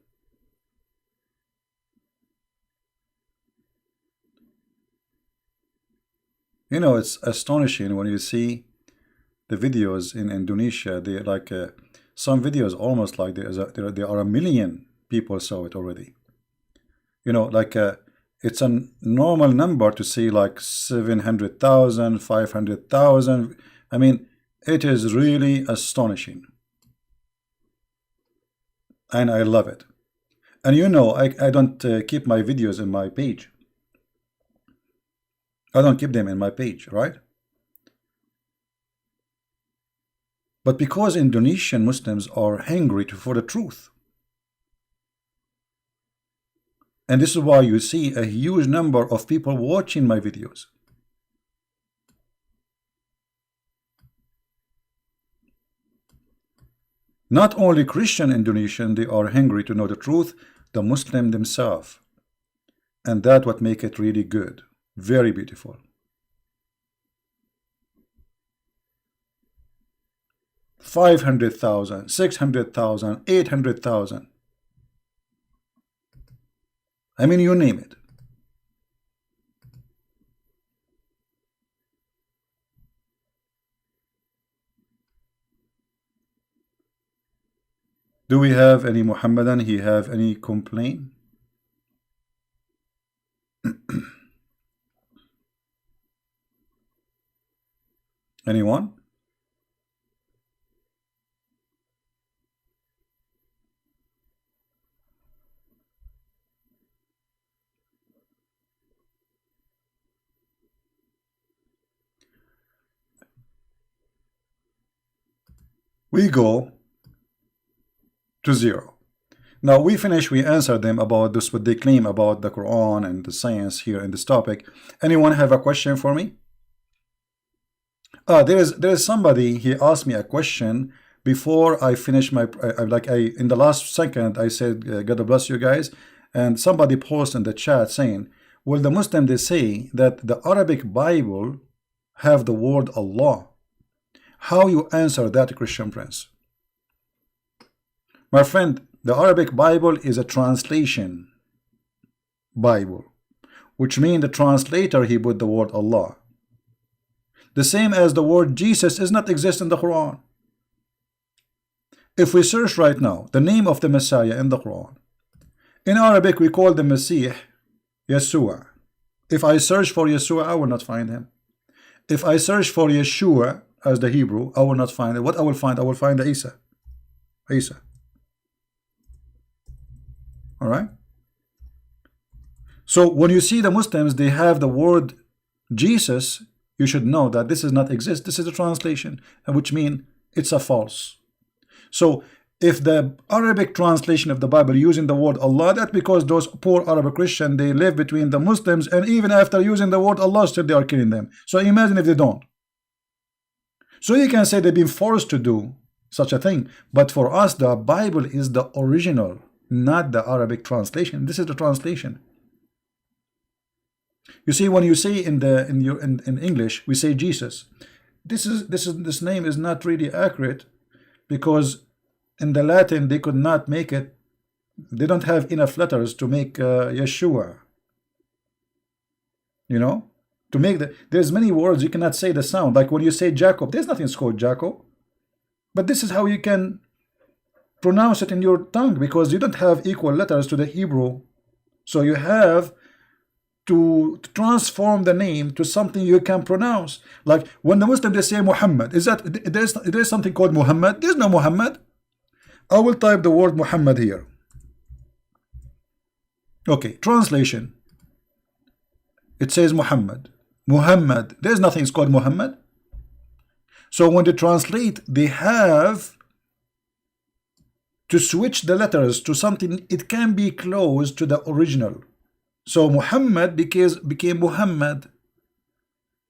You know, it's astonishing when you see the videos in Indonesia. They like some videos almost like there are a million people saw it already. You know, like it's a normal number to see like 700,000, 500,000. I mean, it is really astonishing, and I love it. And you know, I don't keep my videos in my page. I don't keep them in my page, right? But because Indonesian Muslims are hungry for the truth, and this is why you see a huge number of people watching my videos. Not only Christian Indonesian, they are hungry to know the truth, the Muslim themselves. And that's what make it really good. Very beautiful. 500,000, 600,000, 800,000. I mean, you name it. Do we have any Muhammadan? He have any complaint? Anyone? We go to 0. Now we finish, we answer them about this, what they claim about the Quran and the science here in this topic. Anyone have a question for me? There is somebody, he asked me a question before I finish my, in the last second, I said, God bless you guys. And somebody posted in the chat saying, well, the Muslim, they say that the Arabic Bible have the word Allah. How you answer that, Christian Prince? My friend, the Arabic Bible is a translation Bible, which means the translator, he put the word Allah. The same as the word Jesus does not exist in the Quran. If we search right now the name of the Messiah in the Quran, in Arabic we call the Messiah Yeshua. If I search for Yeshua, I will not find him. If I search for Yeshua as the Hebrew, I will not find it. What I will find? I will find the Isa. All right. So when you see the Muslims, they have the word Jesus, you should know that this does not exist. This is a translation, which means it's a false. So if the Arabic translation of the Bible using the word Allah, that's because those poor Arab Christians, they live between the Muslims, and even after using the word Allah, still they are killing them. So imagine if they don't. So you can say they've been forced to do such a thing. But for us, the Bible is the original, not the Arabic translation. This is the translation. You see, when you say in English, we say Jesus. This name is not really accurate, because in the Latin they could not make it. They don't have enough letters to make Yeshua. You know, to make there's many words you cannot say the sound. Like when you say Jacob, there's nothing called Jacob. But this is how you can pronounce it in your tongue, because you don't have equal letters to the Hebrew. So you have to transform the name to something you can pronounce. Like when the Muslims, they say Muhammad, is that there's something called Muhammad? There's no Muhammad. I will type the word Muhammad here. Okay, translation. It says Muhammad. Muhammad. There's nothing called Muhammad. So when they translate, they have to switch the letters to something it can be close to the original. So Muhammad became Muhammad.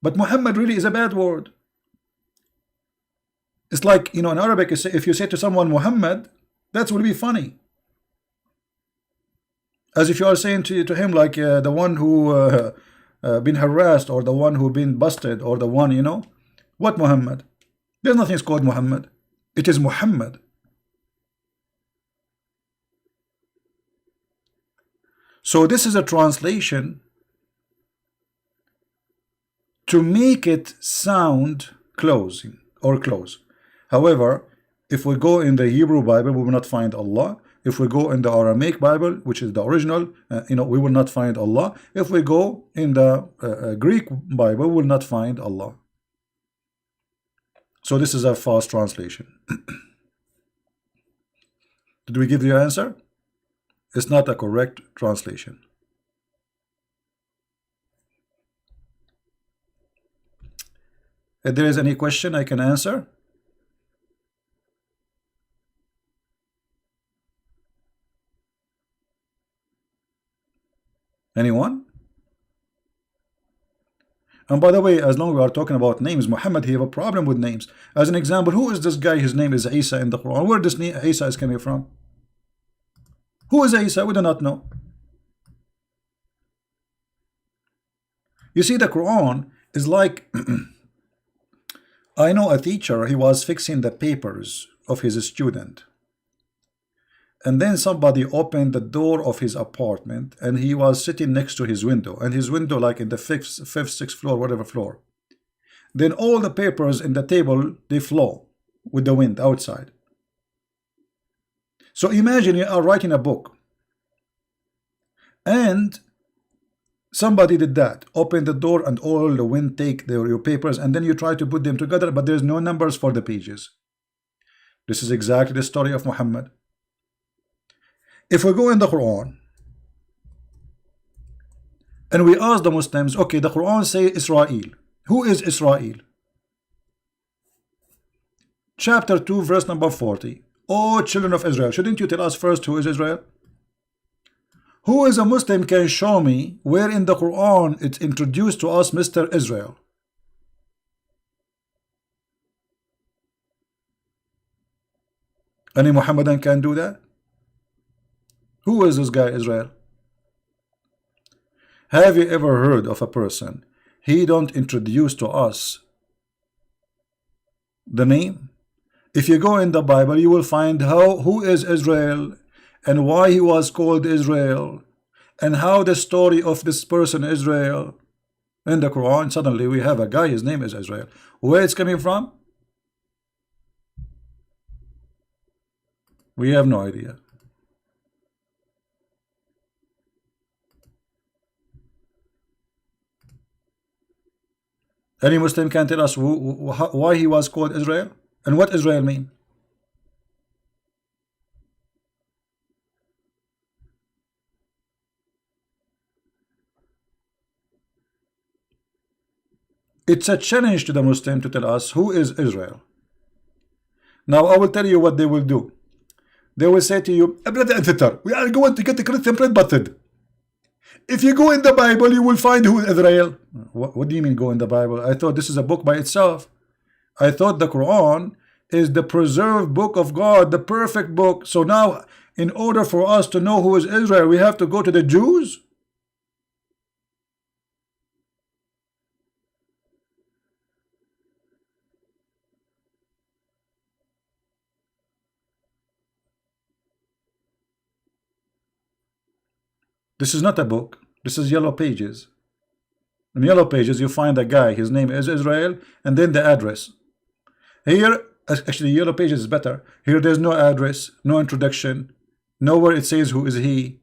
But Muhammad really is a bad word. It's like, you know, in Arabic, if you say to someone Muhammad, that will be funny. As if you are saying to him, like the one who been harassed, or the one who been busted, or the one, you know. What Muhammad? There's nothing called Muhammad. It is Muhammad. So this is a translation to make it sound closing or close. However, if we go in the Hebrew Bible, we will not find Allah. If we go in the Aramaic Bible, which is the original, we will not find Allah. If we go in the Greek Bible, we will not find Allah. So this is a false translation. Did we give you the answer? It's not a correct translation. If there is any question, I can answer. Anyone? And by the way, as long as we are talking about names, Muhammad, he have a problem with names. As an example, who is this guy? His name is Isa in the Quran. Where does Isa is coming from? Who is Isa? We do not know. You see, the Quran is like I know a teacher, he was fixing the papers of his student. And then somebody opened the door of his apartment and he was sitting next to his window. And his window like in the fifth, sixth floor, whatever floor. Then all the papers in the table, they flow with the wind outside. So imagine you are writing a book. And somebody did that. Open the door and all the wind take your papers. And then you try to put them together, but there's no numbers for the pages. This is exactly the story of Muhammad. If we go in the Quran and we ask the Muslims, okay, the Quran says Israel. Who is Israel? Chapter 2, verse number 40. Oh, children of Israel, shouldn't you tell us first who is Israel? Who is a Muslim can show me where in the Quran it's introduced to us Mr. Israel? Any Muhammadan can do that? Who is this guy Israel? Have you ever heard of a person he don't introduce to us the name? If you go in the Bible, you will find who is Israel and why he was called Israel and how the story of this person Israel. In the Quran, suddenly we have a guy, his name is Israel. Where it's coming from? We have no idea. Any Muslim can tell us why he was called Israel and what Israel mean? It's a challenge to the Muslim to tell us who is Israel. Now I will tell you what they will do. They will say to you, we are going to get the Christian bread buttered. If you go in the Bible, you will find who is Israel. What do you mean go in the Bible? I thought this is a book by itself. I thought the Quran is the preserved book of God, the perfect book. So now, in order for us to know who is Israel, we have to go to the Jews? This is not a book. This is yellow pages. In yellow pages, you find a guy. His name is Israel, and then the address. Here, actually, yellow pages is better. Here, there's no address, no introduction, nowhere it says who is he.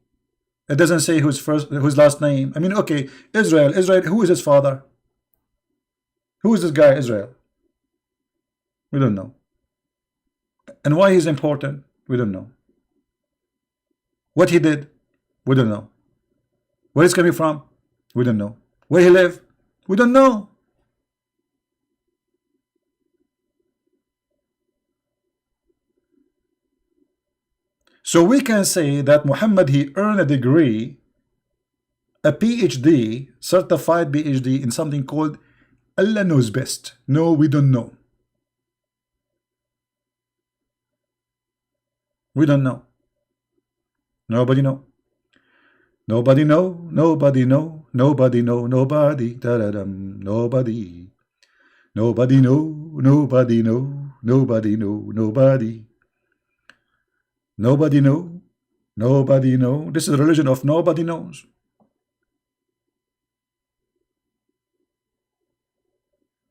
It doesn't say whose last name. I mean, okay, Israel. Who is his father? Who is this guy, Israel? We don't know. And why he's important? We don't know. What he did? We don't know. Where he's coming from? We don't know. Where he live? We don't know. So we can say that Muhammad, he earned a degree, a PhD, certified PhD in something called Allah knows best. No, we don't know. We don't know. Nobody know. Nobody know, nobody know, nobody know, nobody, da-da-dum, nobody. Nobody know, nobody know, nobody know, nobody. Nobody know, nobody know. This is the religion of nobody knows.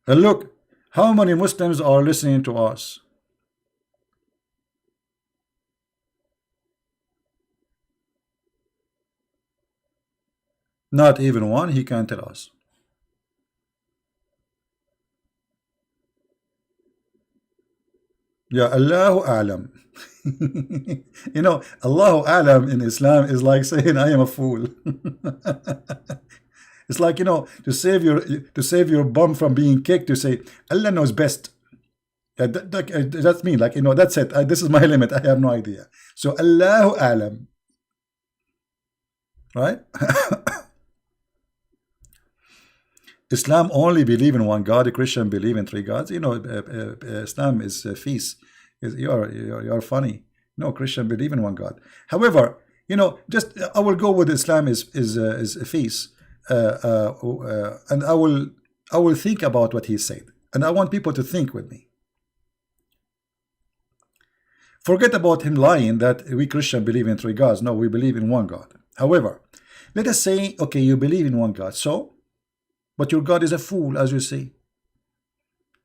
And look, how many Muslims are listening to us? Not even one. He can't tell us. Yeah, Allahu A'lam. You know, Allahu A'lam in Islam is like saying I am a fool. It's like, you know, to save your bum from being kicked, to say Allah knows best. That's me. Like, you know, that's it. This is my limit. I have no idea. So Allahu A'lam. Right? Islam only believe in one God. A Christian believe in three gods. You know, Islam is feast. You're funny. No, Christian believe in one God. However, you know, just I will go with Islam is a feast, and I will think about what he said, and I want people to think with me. Forget about him lying that we Christian believe in three gods. No, we believe in one God. However, let us say, okay, you believe in one God, so, but your God is a fool, as you say.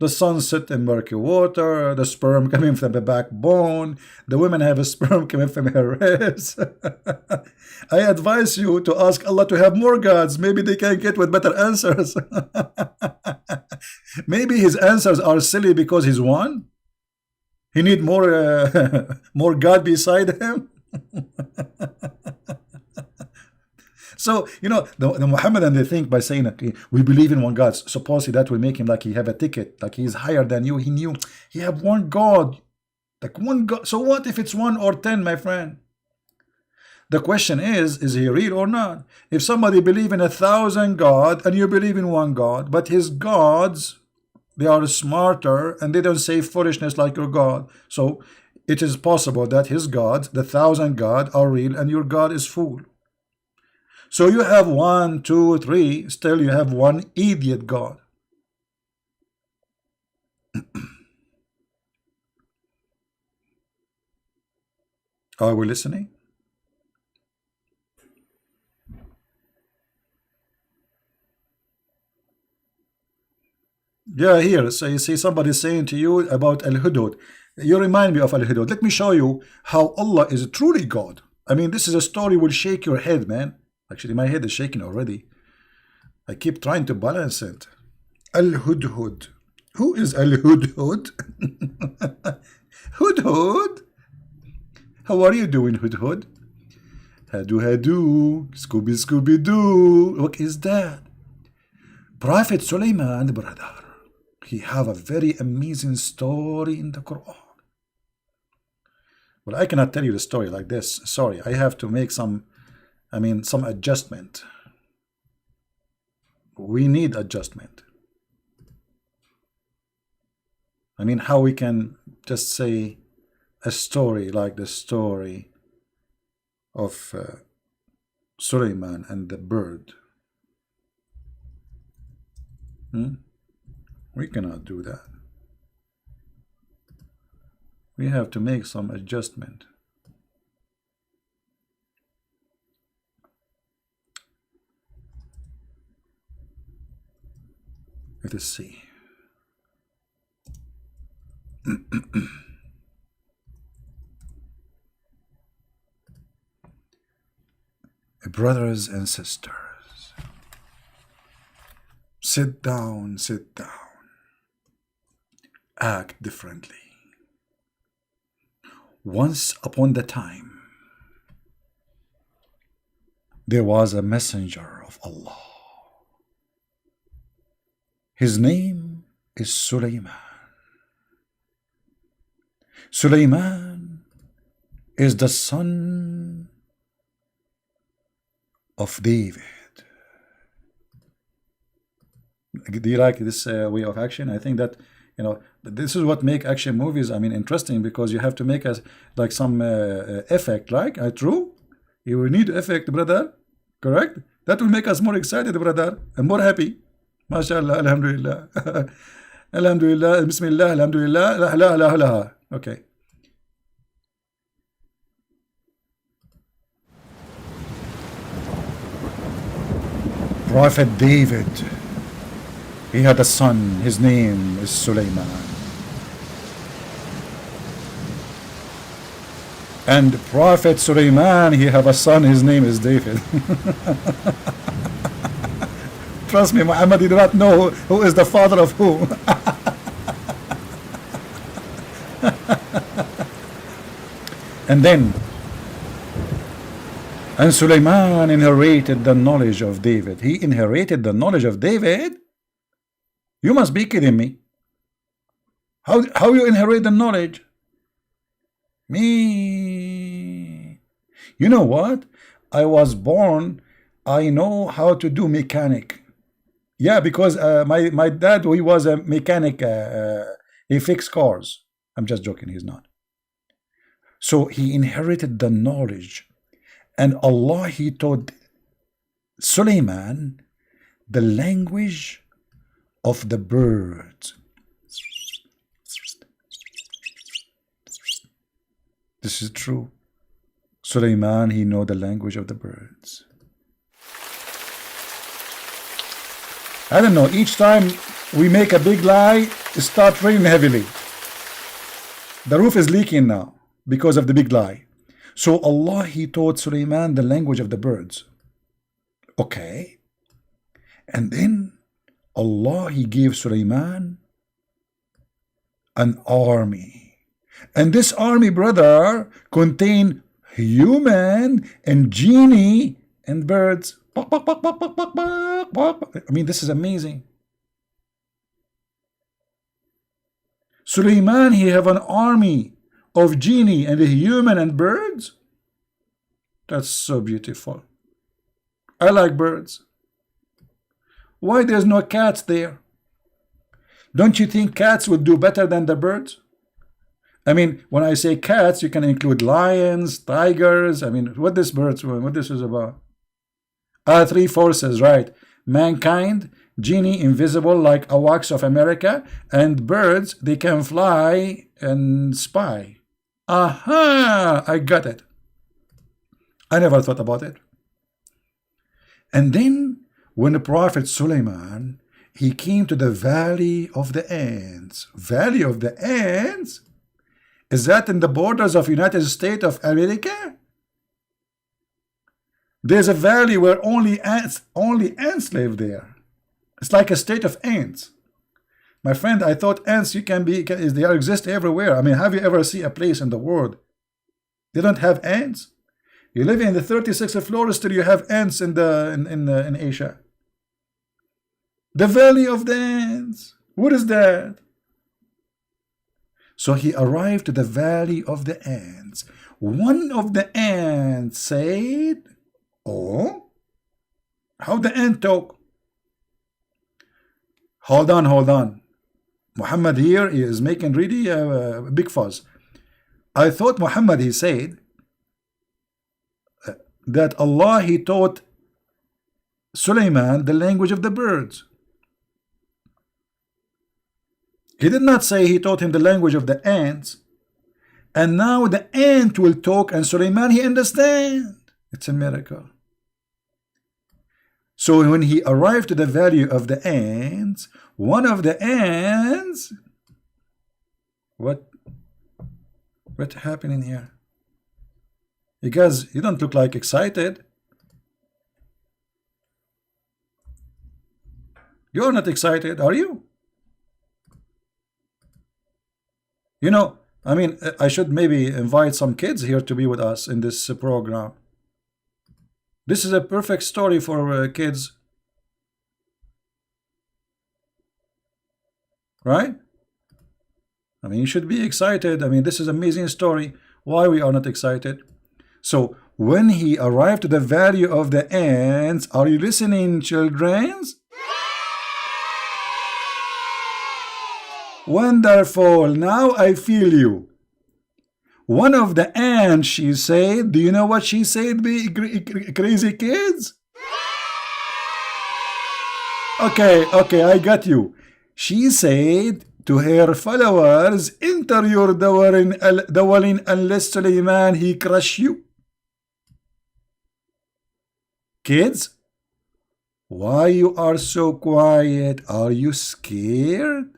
The sun set in murky water, the sperm coming from the backbone, the women have a sperm coming from her ribs. I advise you to ask Allah to have more gods. Maybe they can get with better answers. Maybe his answers are silly because he's one. He need more more God beside him. So, you know, the Mohammedan, they think by saying, okay, we believe in one God, supposedly that will make him like he have a ticket, like he's higher than you. He knew he have one God, like one God. So what if it's 1 or 10, my friend? The question is he real or not? If somebody believe in 1,000 God and you believe in one God, but his gods, they are smarter and they don't say foolishness like your God. So it is possible that his gods, the 1,000 God, are real and your God is fool. So you have 1, 2, 3, still you have one idiot God. Are we listening? Yeah, here, so you see somebody saying to you about Al-Hudud. You remind me of Al-Hudud. Let me show you how Allah is truly God. I mean, this is a story will shake your head, man. Actually, my head is shaking already. I keep trying to balance it. Al-Hudhud. Who is Al-Hudhud? Hudhud? How are you doing, Hudhud? Hadu hadu, Scooby Scooby Doo. What is that? Prophet Sulaiman, brother. He have a very amazing story in the Quran. Well, I cannot tell you the story like this. Sorry, I have to make some adjustment. We need adjustment. I mean, how we can just say a story like the story of Suleiman and the bird. We cannot do that. We have to make some adjustment. Let us see. Brothers and sisters, sit down, sit down. Act differently. Once upon the time, there was a messenger of Allah. His name is Sulaiman. Sulaiman is the son of David. Do you like this way of action? I think that, you know, this is what make action movies, I mean, interesting, because you have to make us like some effect, like true. You will need effect, brother. Correct? That will make us more excited, brother, and more happy. MashaAllah, alhamdulillah. Alhamdulillah, bismillah, alhamdulillah, la la la la. Okay. Prophet David He had a son. His name is Sulaiman. And Prophet Sulaiman, he have a son. His name is David. Trust me, Muhammad, you do not know who is the father of who. And Sulaiman inherited the knowledge of David. He inherited the knowledge of David? You must be kidding me. How you inherit the knowledge? Me. You know what? I was born, I know how to do mechanic. Yeah, because my dad, he was a mechanic. He fixed cars. I'm just joking, he's not. So he inherited the knowledge. And Allah, he taught Sulaiman the language of the birds. This is true. Sulaiman, he know the language of the birds. I don't know, each time we make a big lie, it starts raining heavily. The roof is leaking now because of the big lie. So Allah, he taught Sulaiman the language of the birds. Okay. And then Allah, he gave Sulaiman an army. And this army, brother, contained human and genie and birds. I mean, this is amazing. Sulaiman, he have an army of genie and human and birds. That's so beautiful. I like birds. Why there's no cats there? Don't you think cats would do better than the birds? I mean, when I say cats, you can include lions, tigers. I mean, what this is about? Three forces, right? Mankind, genie, invisible like a wax of America, and birds, they can fly and spy. Aha! I got it. I never thought about it. And then, when the Prophet Sulaiman, he came to the Valley of the Ants. Valley of the Ants? Is that in the borders of United States of America? There's a valley where only ants live there. It's like a state of ants. My friend, I thought ants they exist everywhere. I mean, have you ever seen a place in the world they don't have ants? You live in the 36th floor, still you have ants in Asia. The Valley of the Ants. What is that? So he arrived to the Valley of the Ants. One of the ants said, "Oh, how the ant talk?" Hold on. Muhammad here is making really a big fuss. I thought Muhammad, he said that Allah, he taught Sulaiman the language of the birds. He did not say he taught him the language of the ants. And now the ant will talk and Sulaiman, he understand. It's a miracle. So when he arrived to the Valley of the Ants, one of the ants, what happening here? You guys, you don't look like excited. You're not excited, are you? You know, I mean, I should maybe invite some kids here to be with us in this program. This is a perfect story for kids. Right? I mean, you should be excited. I mean, this is an amazing story. Why we are not excited? So, when he arrived to the Valley of the Ants, are you listening, children? Wonderful. Now I feel you. One of the ants, she said, do you know what she said, crazy kids? Okay, I got you. She said to her followers, enter your dwelling unless Sulaiman, he crush you. Kids, Why you are so quiet? Are you scared?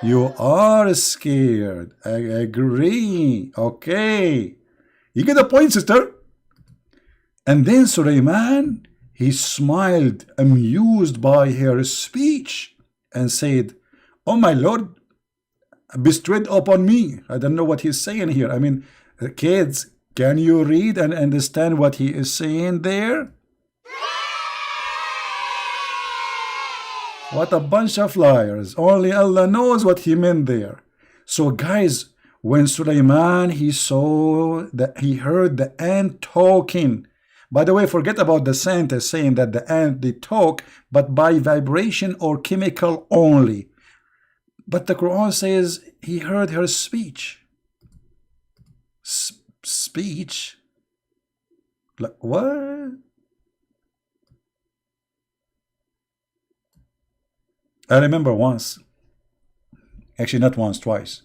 You are scared. I agree. Okay. You get the point, sister. And then Sulaiman, he smiled, amused by her speech, and said, "Oh my Lord, bestowed upon me." I don't know what he's saying here. I mean, kids, can you read and understand what he is saying there? What a bunch of liars. Only Allah knows what he meant there. So guys, when Sulaiman, he saw that, he heard the ant talking. By the way, forget about the scientists saying that the ant, they talk, but by vibration or chemical only. But the Quran says he heard her speech. Speech? Like, what? I remember once, actually not once, twice.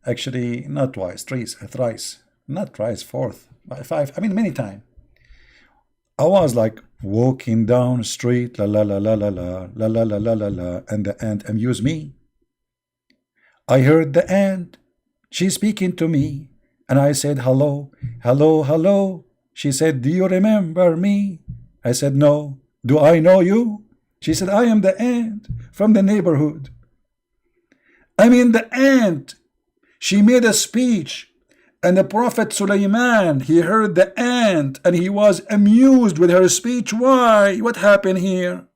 Actually, not twice, thrice, not twice, fourth, five, I mean many times. I was like walking down the street, la la la la la la la la la la la la, and the ant amused me. I heard the ant, she's speaking to me, and I said, "Hello, hello, hello." She said, "Do you remember me?" I said, "No." "Do I know you?" She said, "I am the ant from the neighborhood." I mean, the ant, she made a speech, and the Prophet Sulaiman, he heard the ant, and he was amused with her speech. Why? What happened here?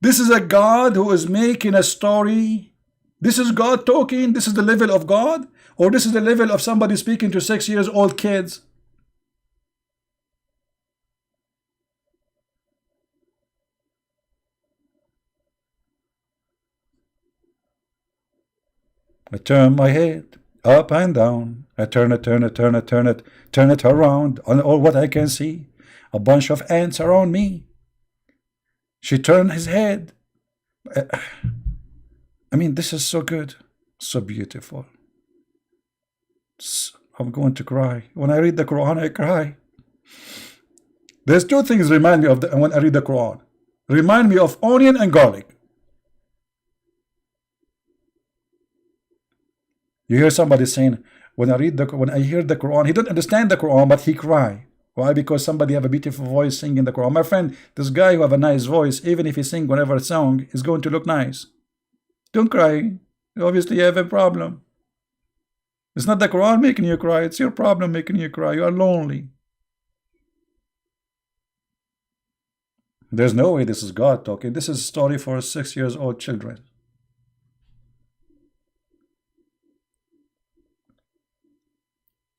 This is a God who is making a story. This is God talking. This is the level of God, or this is the level of somebody speaking to 6 years old kids. I turn my head up and down. I turn it around. On all what I can see, a bunch of ants around me. She turned his head. I mean, this is so good, so beautiful. I'm going to cry. When I read the Quran, I cry. There's two things remind me of when I read the Quran. Remind me of onion and garlic. You hear somebody saying, when I hear the Quran, he don't understand the Quran, but he cry. Why? Because somebody have a beautiful voice singing the Quran. My friend, this guy who have a nice voice, even if he sing whatever song, is going to look nice. Don't cry. Obviously, you have a problem. It's not the Quran making you cry. It's your problem making you cry. You are lonely. There's no way this is God talking. This is a story for 6 years old children.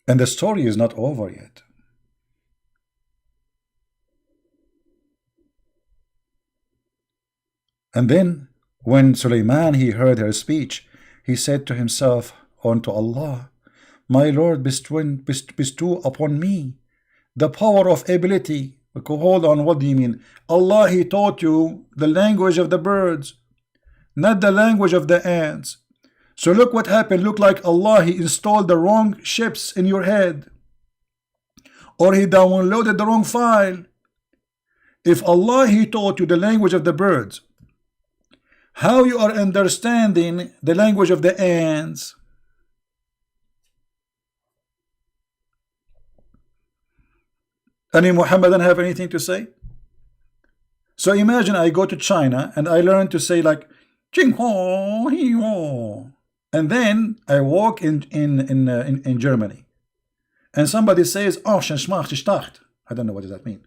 And the story is not over yet. And then when Sulaiman, he heard her speech, he said to himself, unto Allah, "My Lord, bestow upon me the power of ability." Hold on, what do you mean? Allah, he taught you the language of the birds, not the language of the ants. So look what happened. Look like Allah, he installed the wrong chips in your head, or he downloaded the wrong file. If Allah, he taught you the language of the birds, how you are understanding the language of the ants? Any Muhammadan have anything to say? So imagine I go to China and I learn to say like Jing Ho Hi Ho, and then I walk in Germany, and somebody says, "Oh, I don't know what does that mean,"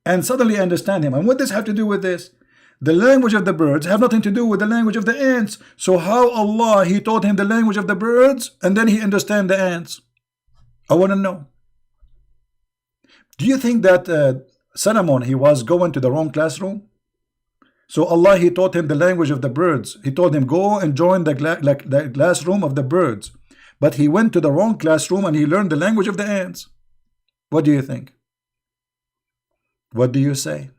and suddenly I understand him. And what does have to do with this? The language of the birds have nothing to do with the language of the ants. So how Allah, he taught him the language of the birds, and then he understand the ants? I want to know. Do you think that Solomon, he was going to the wrong classroom? So Allah, he taught him the language of the birds. He told him, go and join the classroom of the birds. But he went to the wrong classroom and he learned the language of the ants. What do you think? What do you say?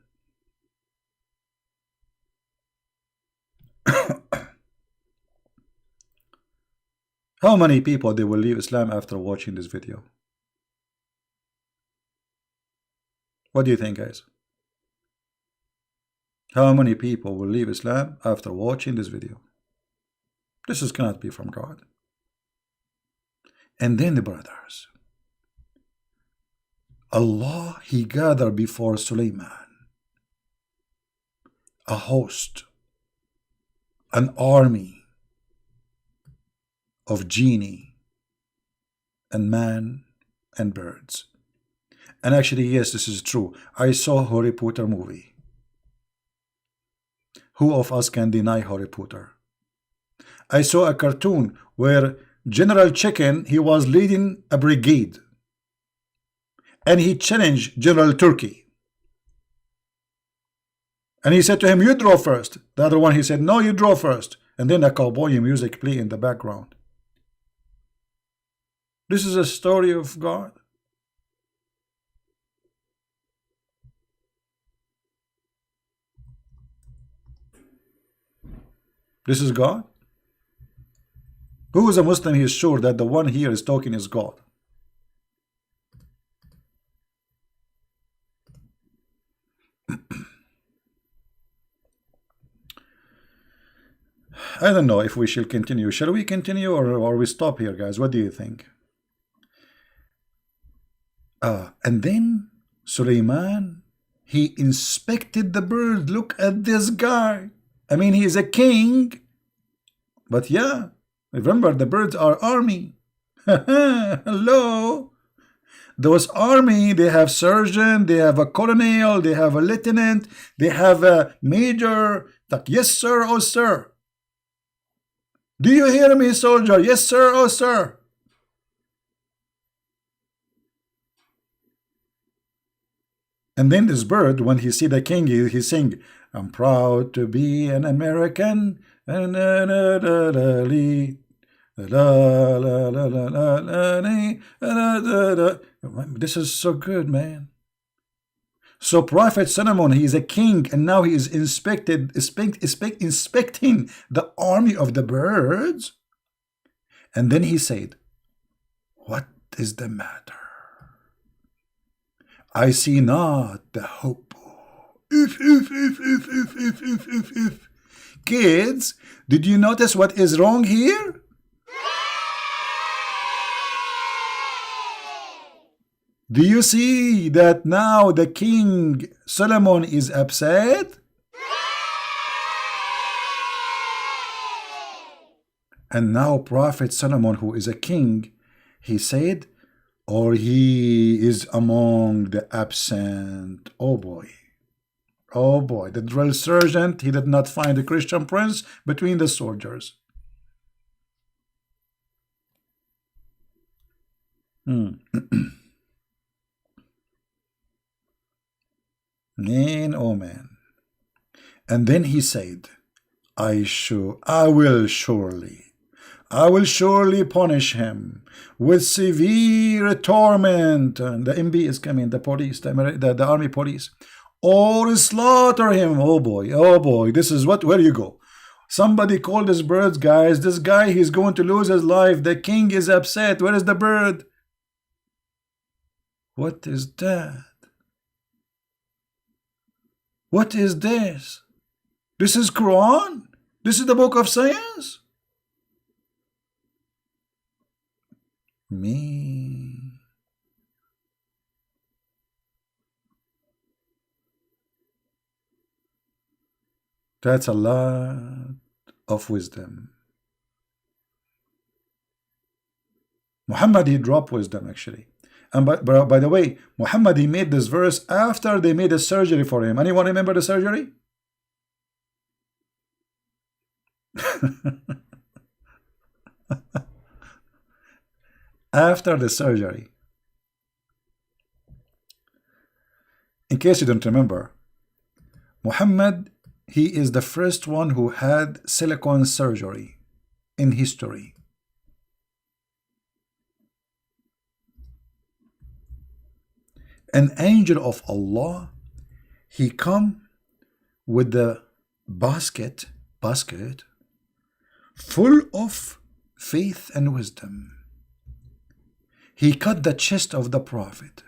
How many people they will leave Islam after watching this video? What do you think, guys? How many people will leave Islam after watching this video? This is cannot be from God. And then the brothers, Allah, He gathered before Sulaiman a host, an army of genie and man and birds. And actually, yes, this is true. I saw Harry Potter movie. Who of us can deny Harry Potter? I saw a cartoon where General Chicken, he was leading a brigade, and he challenged General Turkey. And he said to him, you draw first. The other one, he said, no, you draw first. And then a cowboy music play in the background. This is a story of God. This is God. Who is a Muslim? He is sure that the one here is talking is God. I don't know if we shall continue. Shall we continue or we stop here, guys? What do you think? And then Sulaiman, he inspected the bird. Look at this guy. I mean, he is a king. But yeah, remember, the birds are army. Hello. Those army, they have surgeon, they have a colonel, they have a lieutenant, they have a major. Like, yes, sir, oh, sir. Do you hear me, soldier? Yes, sir, oh, sir. And then this bird, when he see the king, he sing, I'm proud to be an American. This is so good, man. So Prophet Solomon, he is a king, and now he is inspecting the army of the birds. And then he said, what is the matter? I see not the hope. If. Kids, did you notice what is wrong here? Do you see that now the king Solomon is upset? And now Prophet Solomon, who is a king, he said, or he is among the absent. Oh boy. Oh boy. The drill sergeant, he did not find the Christian prince between the soldiers. Man, oh man. And then he said, I will surely punish him with severe torment. And the MB is coming, the police, the army police, or slaughter him. Oh boy, this is where you go. Somebody call this birds, guys. This guy, he's going to lose his life. The king is upset. Where is the bird? What is that? What is this? This is Quran? This is the book of science? Me. That's a lot of wisdom. Muhammad, he dropped wisdom actually. And by the way, Muhammad, he made this verse after they made a surgery for him. Anyone remember the surgery? After the surgery. In case you don't remember, Muhammad, he is the first one who had silicone surgery in history. An angel of Allah, he come with the basket full of faith and wisdom. He cut the chest of the Prophet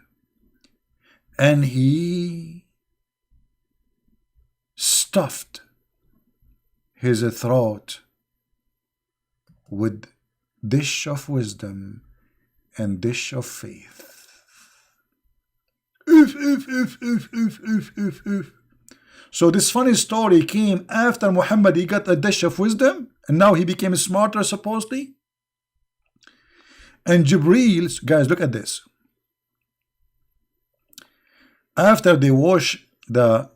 and he stuffed his throat with dish of wisdom and dish of faith. If. So this funny story came after Muhammad, he got a dish of wisdom and now he became smarter supposedly. And Jibreel, guys, look at this. After they wash the,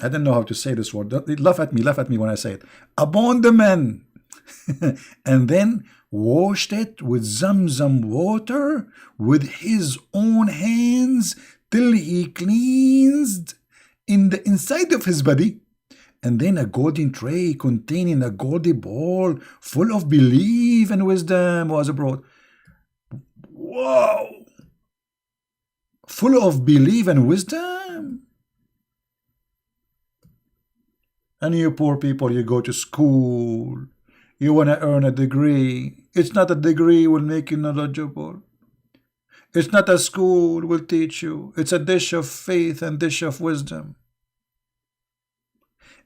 I don't know how to say this word, laugh at me when I say it, upon the man, and then washed it with Zamzam water with his own hands till he cleansed in the inside of his body, and then a golden tray containing a golden bowl full of belief and wisdom was brought. Wow! Full of belief and wisdom. And you poor people, you go to school, you want to earn a degree. It's not a degree will make you knowledgeable. It's not a school will teach you. It's a dish of faith and dish of wisdom.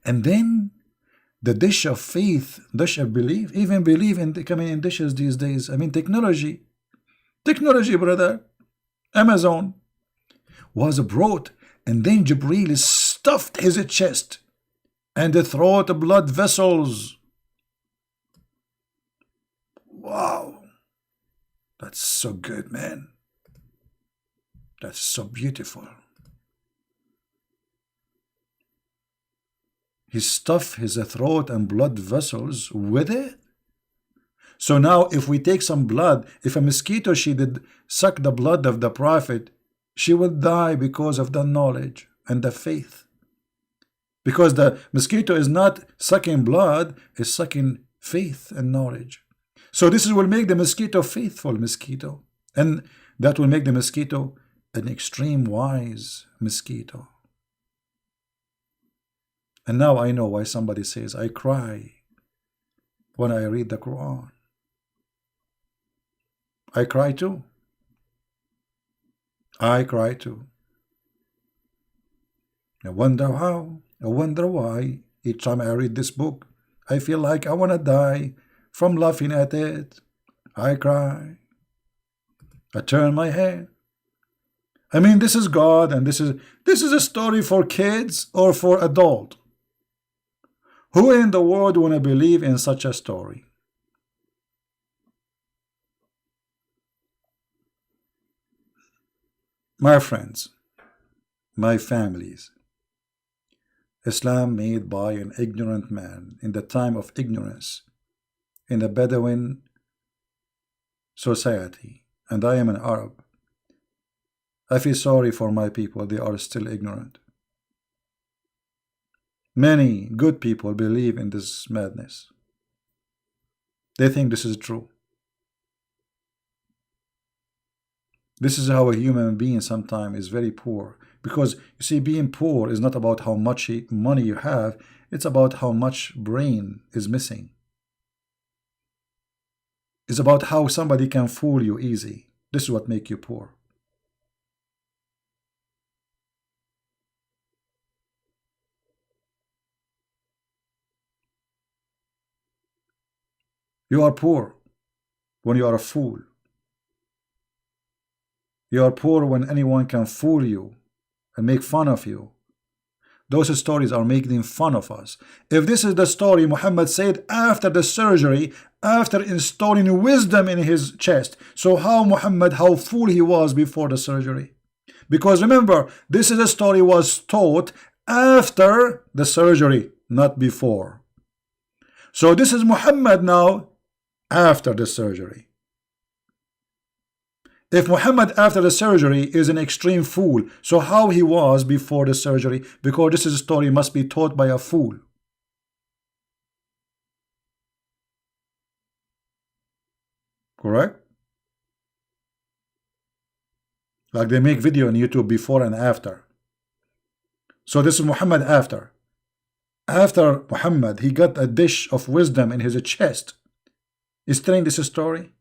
And then the dish of faith, dish of belief, even believe in coming in dishes these days. I mean, technology, brother, Amazon was brought, and then Jibreel stuffed his chest and the throat blood vessels. Wow, that's so good, man. That's so beautiful. He stuffed his throat and blood vessels with it. So now if we take some blood, if a mosquito, she did suck the blood of the Prophet, she would die because of the knowledge and the faith. Because the mosquito is not sucking blood, it's sucking faith and knowledge. So this will make the mosquito faithful mosquito. And that will make the mosquito an extreme wise mosquito. And now I know why somebody says, I cry when I read the Quran. I cry too. I cry too. I wonder how, I wonder why. Each time I read this book, I feel like I want to die from laughing at it. I cry. I turn my head. I mean, this is God, and this is a story for kids or for adult. Who in the world want to believe in such a story? My friends, my families, Islam made by an ignorant man in the time of ignorance in a Bedouin society, and I am an Arab. I feel sorry for my people, they are still ignorant. Many good people believe in this madness. They think this is true. This is how a human being sometimes is very poor. Because, you see, being poor is not about how much money you have. It's about how much brain is missing. It's about how somebody can fool you easy. This is what makes you poor. You are poor when you are a fool. You are poor when anyone can fool you and make fun of you. Those stories are making fun of us. If this is the story Muhammad said after the surgery, after installing wisdom in his chest, so how Muhammad, how fool he was before the surgery? Because remember, this is a story was taught after the surgery, not before. So this is Muhammad now after the surgery. If Muhammad after the surgery is an extreme fool, so how he was before the surgery? Because this is a story must be taught by a fool. Correct? Like they make video on YouTube before and after. So this is Muhammad after. After Muhammad, he got a dish of wisdom in his chest. is telling this story,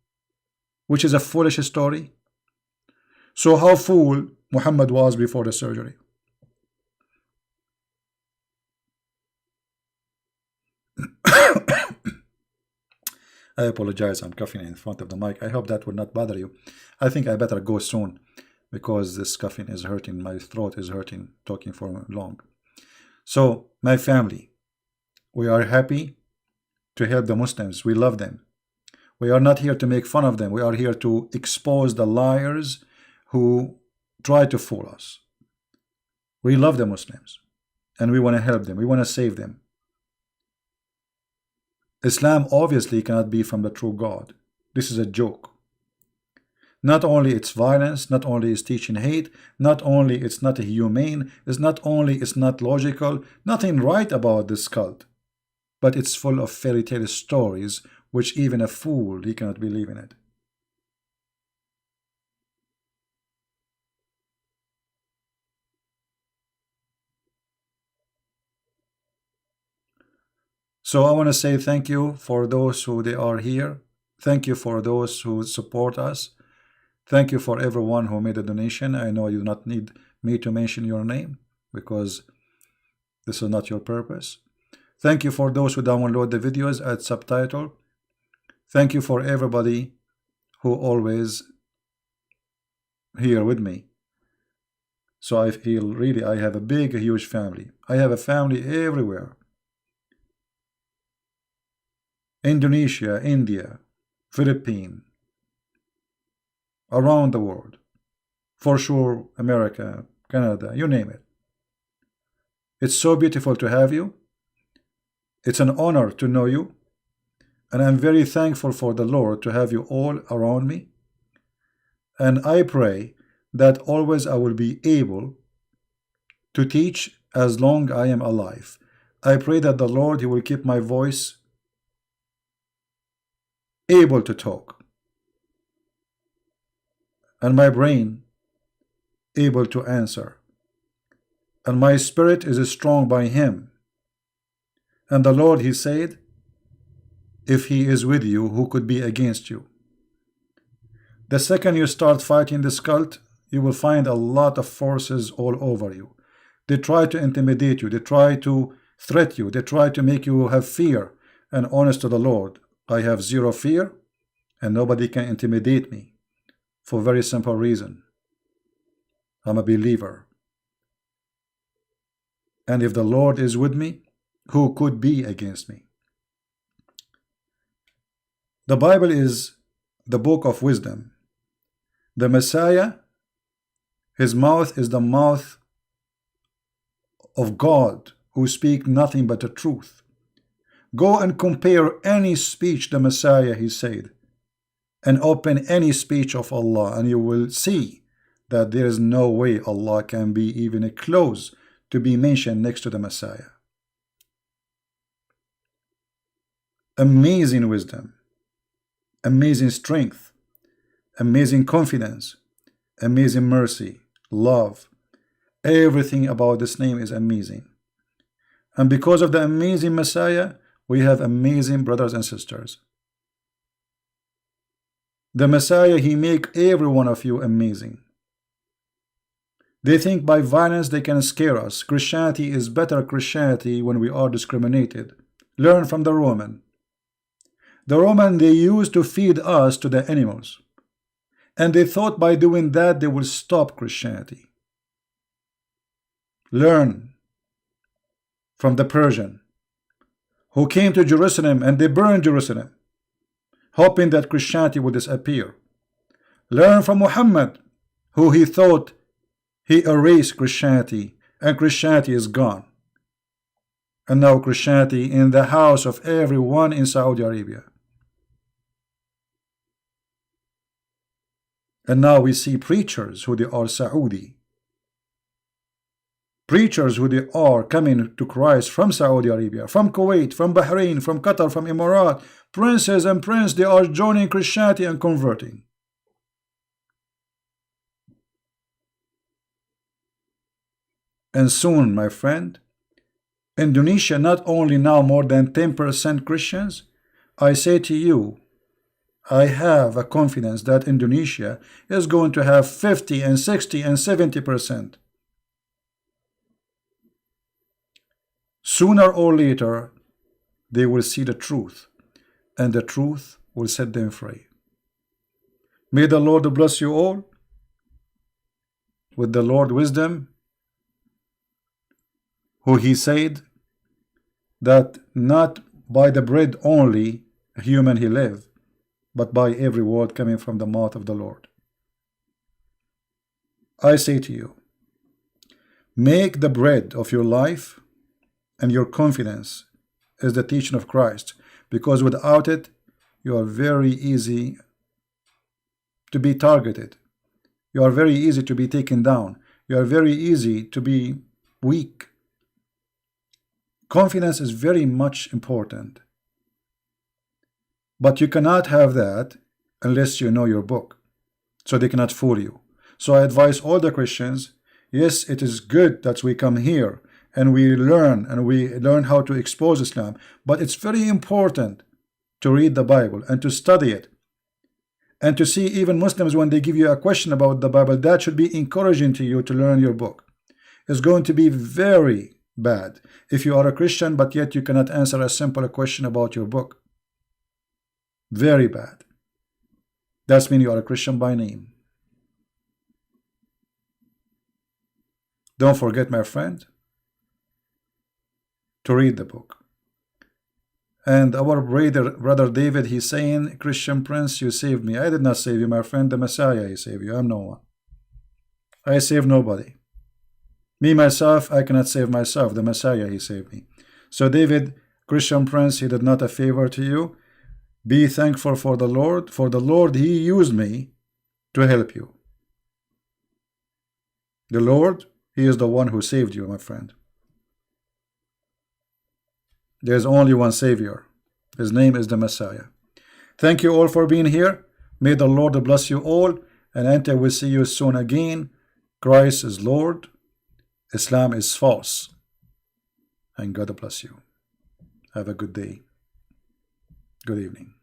which is a foolish story. So how fool Muhammad was before the surgery. I apologize, I'm coughing in front of the mic. I hope that will not bother you. I think I better go soon because this coughing is hurting. My throat is hurting talking for long. So, my family, we are happy to help the Muslims. We love them. We are not here to make fun of them. We are here to expose the liars who try to fool us. We love the Muslims and we want to help them. We want to save them. Islam obviously cannot be from the true God. This is a joke. Not only it's violence, not only it's teaching hate, not only it's not humane, it's not only it's not logical, nothing right about this cult, but it's full of fairy tale stories which even a fool, he cannot believe in it. So I want to say thank you for those who they are here. Thank you for those who support us. Thank you for everyone who made a donation. I know you do not need me to mention your name because this is not your purpose. Thank you for those who download the videos at subtitle. Thank you for everybody who always here with me. So I feel really I have a big, huge family. I have a family everywhere. Indonesia, India, Philippines, around the world. For sure, America, Canada, you name it. It's so beautiful to have you. It's an honor to know you. And I'm very thankful for the Lord to have you all around me. And I pray that always I will be able to teach as long I am alive. I pray that the Lord, He will keep my voice able to talk, and my brain able to answer, and my spirit is strong by Him. And the Lord, He said, if He is with you, who could be against you? The second you start fighting this cult, you will find a lot of forces all over you. They try to intimidate you, they try to threat you, they try to make you have fear. And honest to the Lord, I have zero fear, and nobody can intimidate me for a very simple reason. I'm a believer. And if the Lord is with me, who could be against me? The Bible is the book of wisdom. The Messiah, his mouth is the mouth of God, who speak nothing but the truth. Go and compare any speech the Messiah he said, and open any speech of Allah, and you will see that there is no way Allah can be even close to be mentioned next to the Messiah. Amazing wisdom, amazing strength, amazing confidence, amazing mercy, love. Everything about this name is amazing. And because of the amazing Messiah, we have amazing brothers and sisters. The Messiah, he make every one of you amazing. They think by violence they can scare us. Christianity is better Christianity when we are discriminated. Learn from the Roman. The Roman, they used to feed us to the animals. And they thought by doing that they will stop Christianity. Learn from the Persian, who came to Jerusalem and they burned Jerusalem, hoping that Christianity would disappear. Learn from Mohammed, who he thought he erased Christianity, and Christianity is gone. And now Christianity in the house of everyone in Saudi Arabia. And now we see preachers who they are Saudi. Preachers who they are coming to Christ from Saudi Arabia, from Kuwait, from Bahrain, from Qatar, from Emirat. Princes and princes, they are joining Christianity and converting. And soon, my friend, Indonesia not only now more than 10% Christians, I say to you, I have a confidence that Indonesia is going to have 50 and 60 and 70%. Sooner or later, they will see the truth, and the truth will set them free. May the Lord bless you all with the Lord wisdom, who he said that not by the bread only a human he live, but by every word coming from the mouth of the Lord. I say to you, make the bread of your life and your confidence is the teaching of Christ, because without it you are very easy to be targeted. You are very easy to be taken down. You are very easy to be weak. Confidence is very much important. But you cannot have that unless you know your book. So they cannot fool you. So I advise all the Christians, yes, it is good that we come here and we learn how to expose Islam. But it's very important to read the Bible and to study it. And to see even Muslims, when they give you a question about the Bible, that should be encouraging to you to learn your book. It's going to be very bad if you are a Christian, but yet you cannot answer a simple question about your book. Very bad. That means you are a Christian by name. Don't forget, my friend, to read the book. And our brother David, he's saying, Christian Prince, you saved me. I did not save you, my friend. The Messiah, he saved you. I'm no one. I save nobody. Me, myself, I cannot save myself. The Messiah, he saved me. So David, Christian Prince, he did not a favor to you. Be thankful for the Lord. For the Lord, he used me to help you. The Lord, he is the one who saved you, my friend. There's only one Savior. His name is the Messiah. Thank you all for being here. May the Lord bless you all. And until we see you soon again, Christ is Lord. Islam is false. And God bless you. Have a good day. Good evening.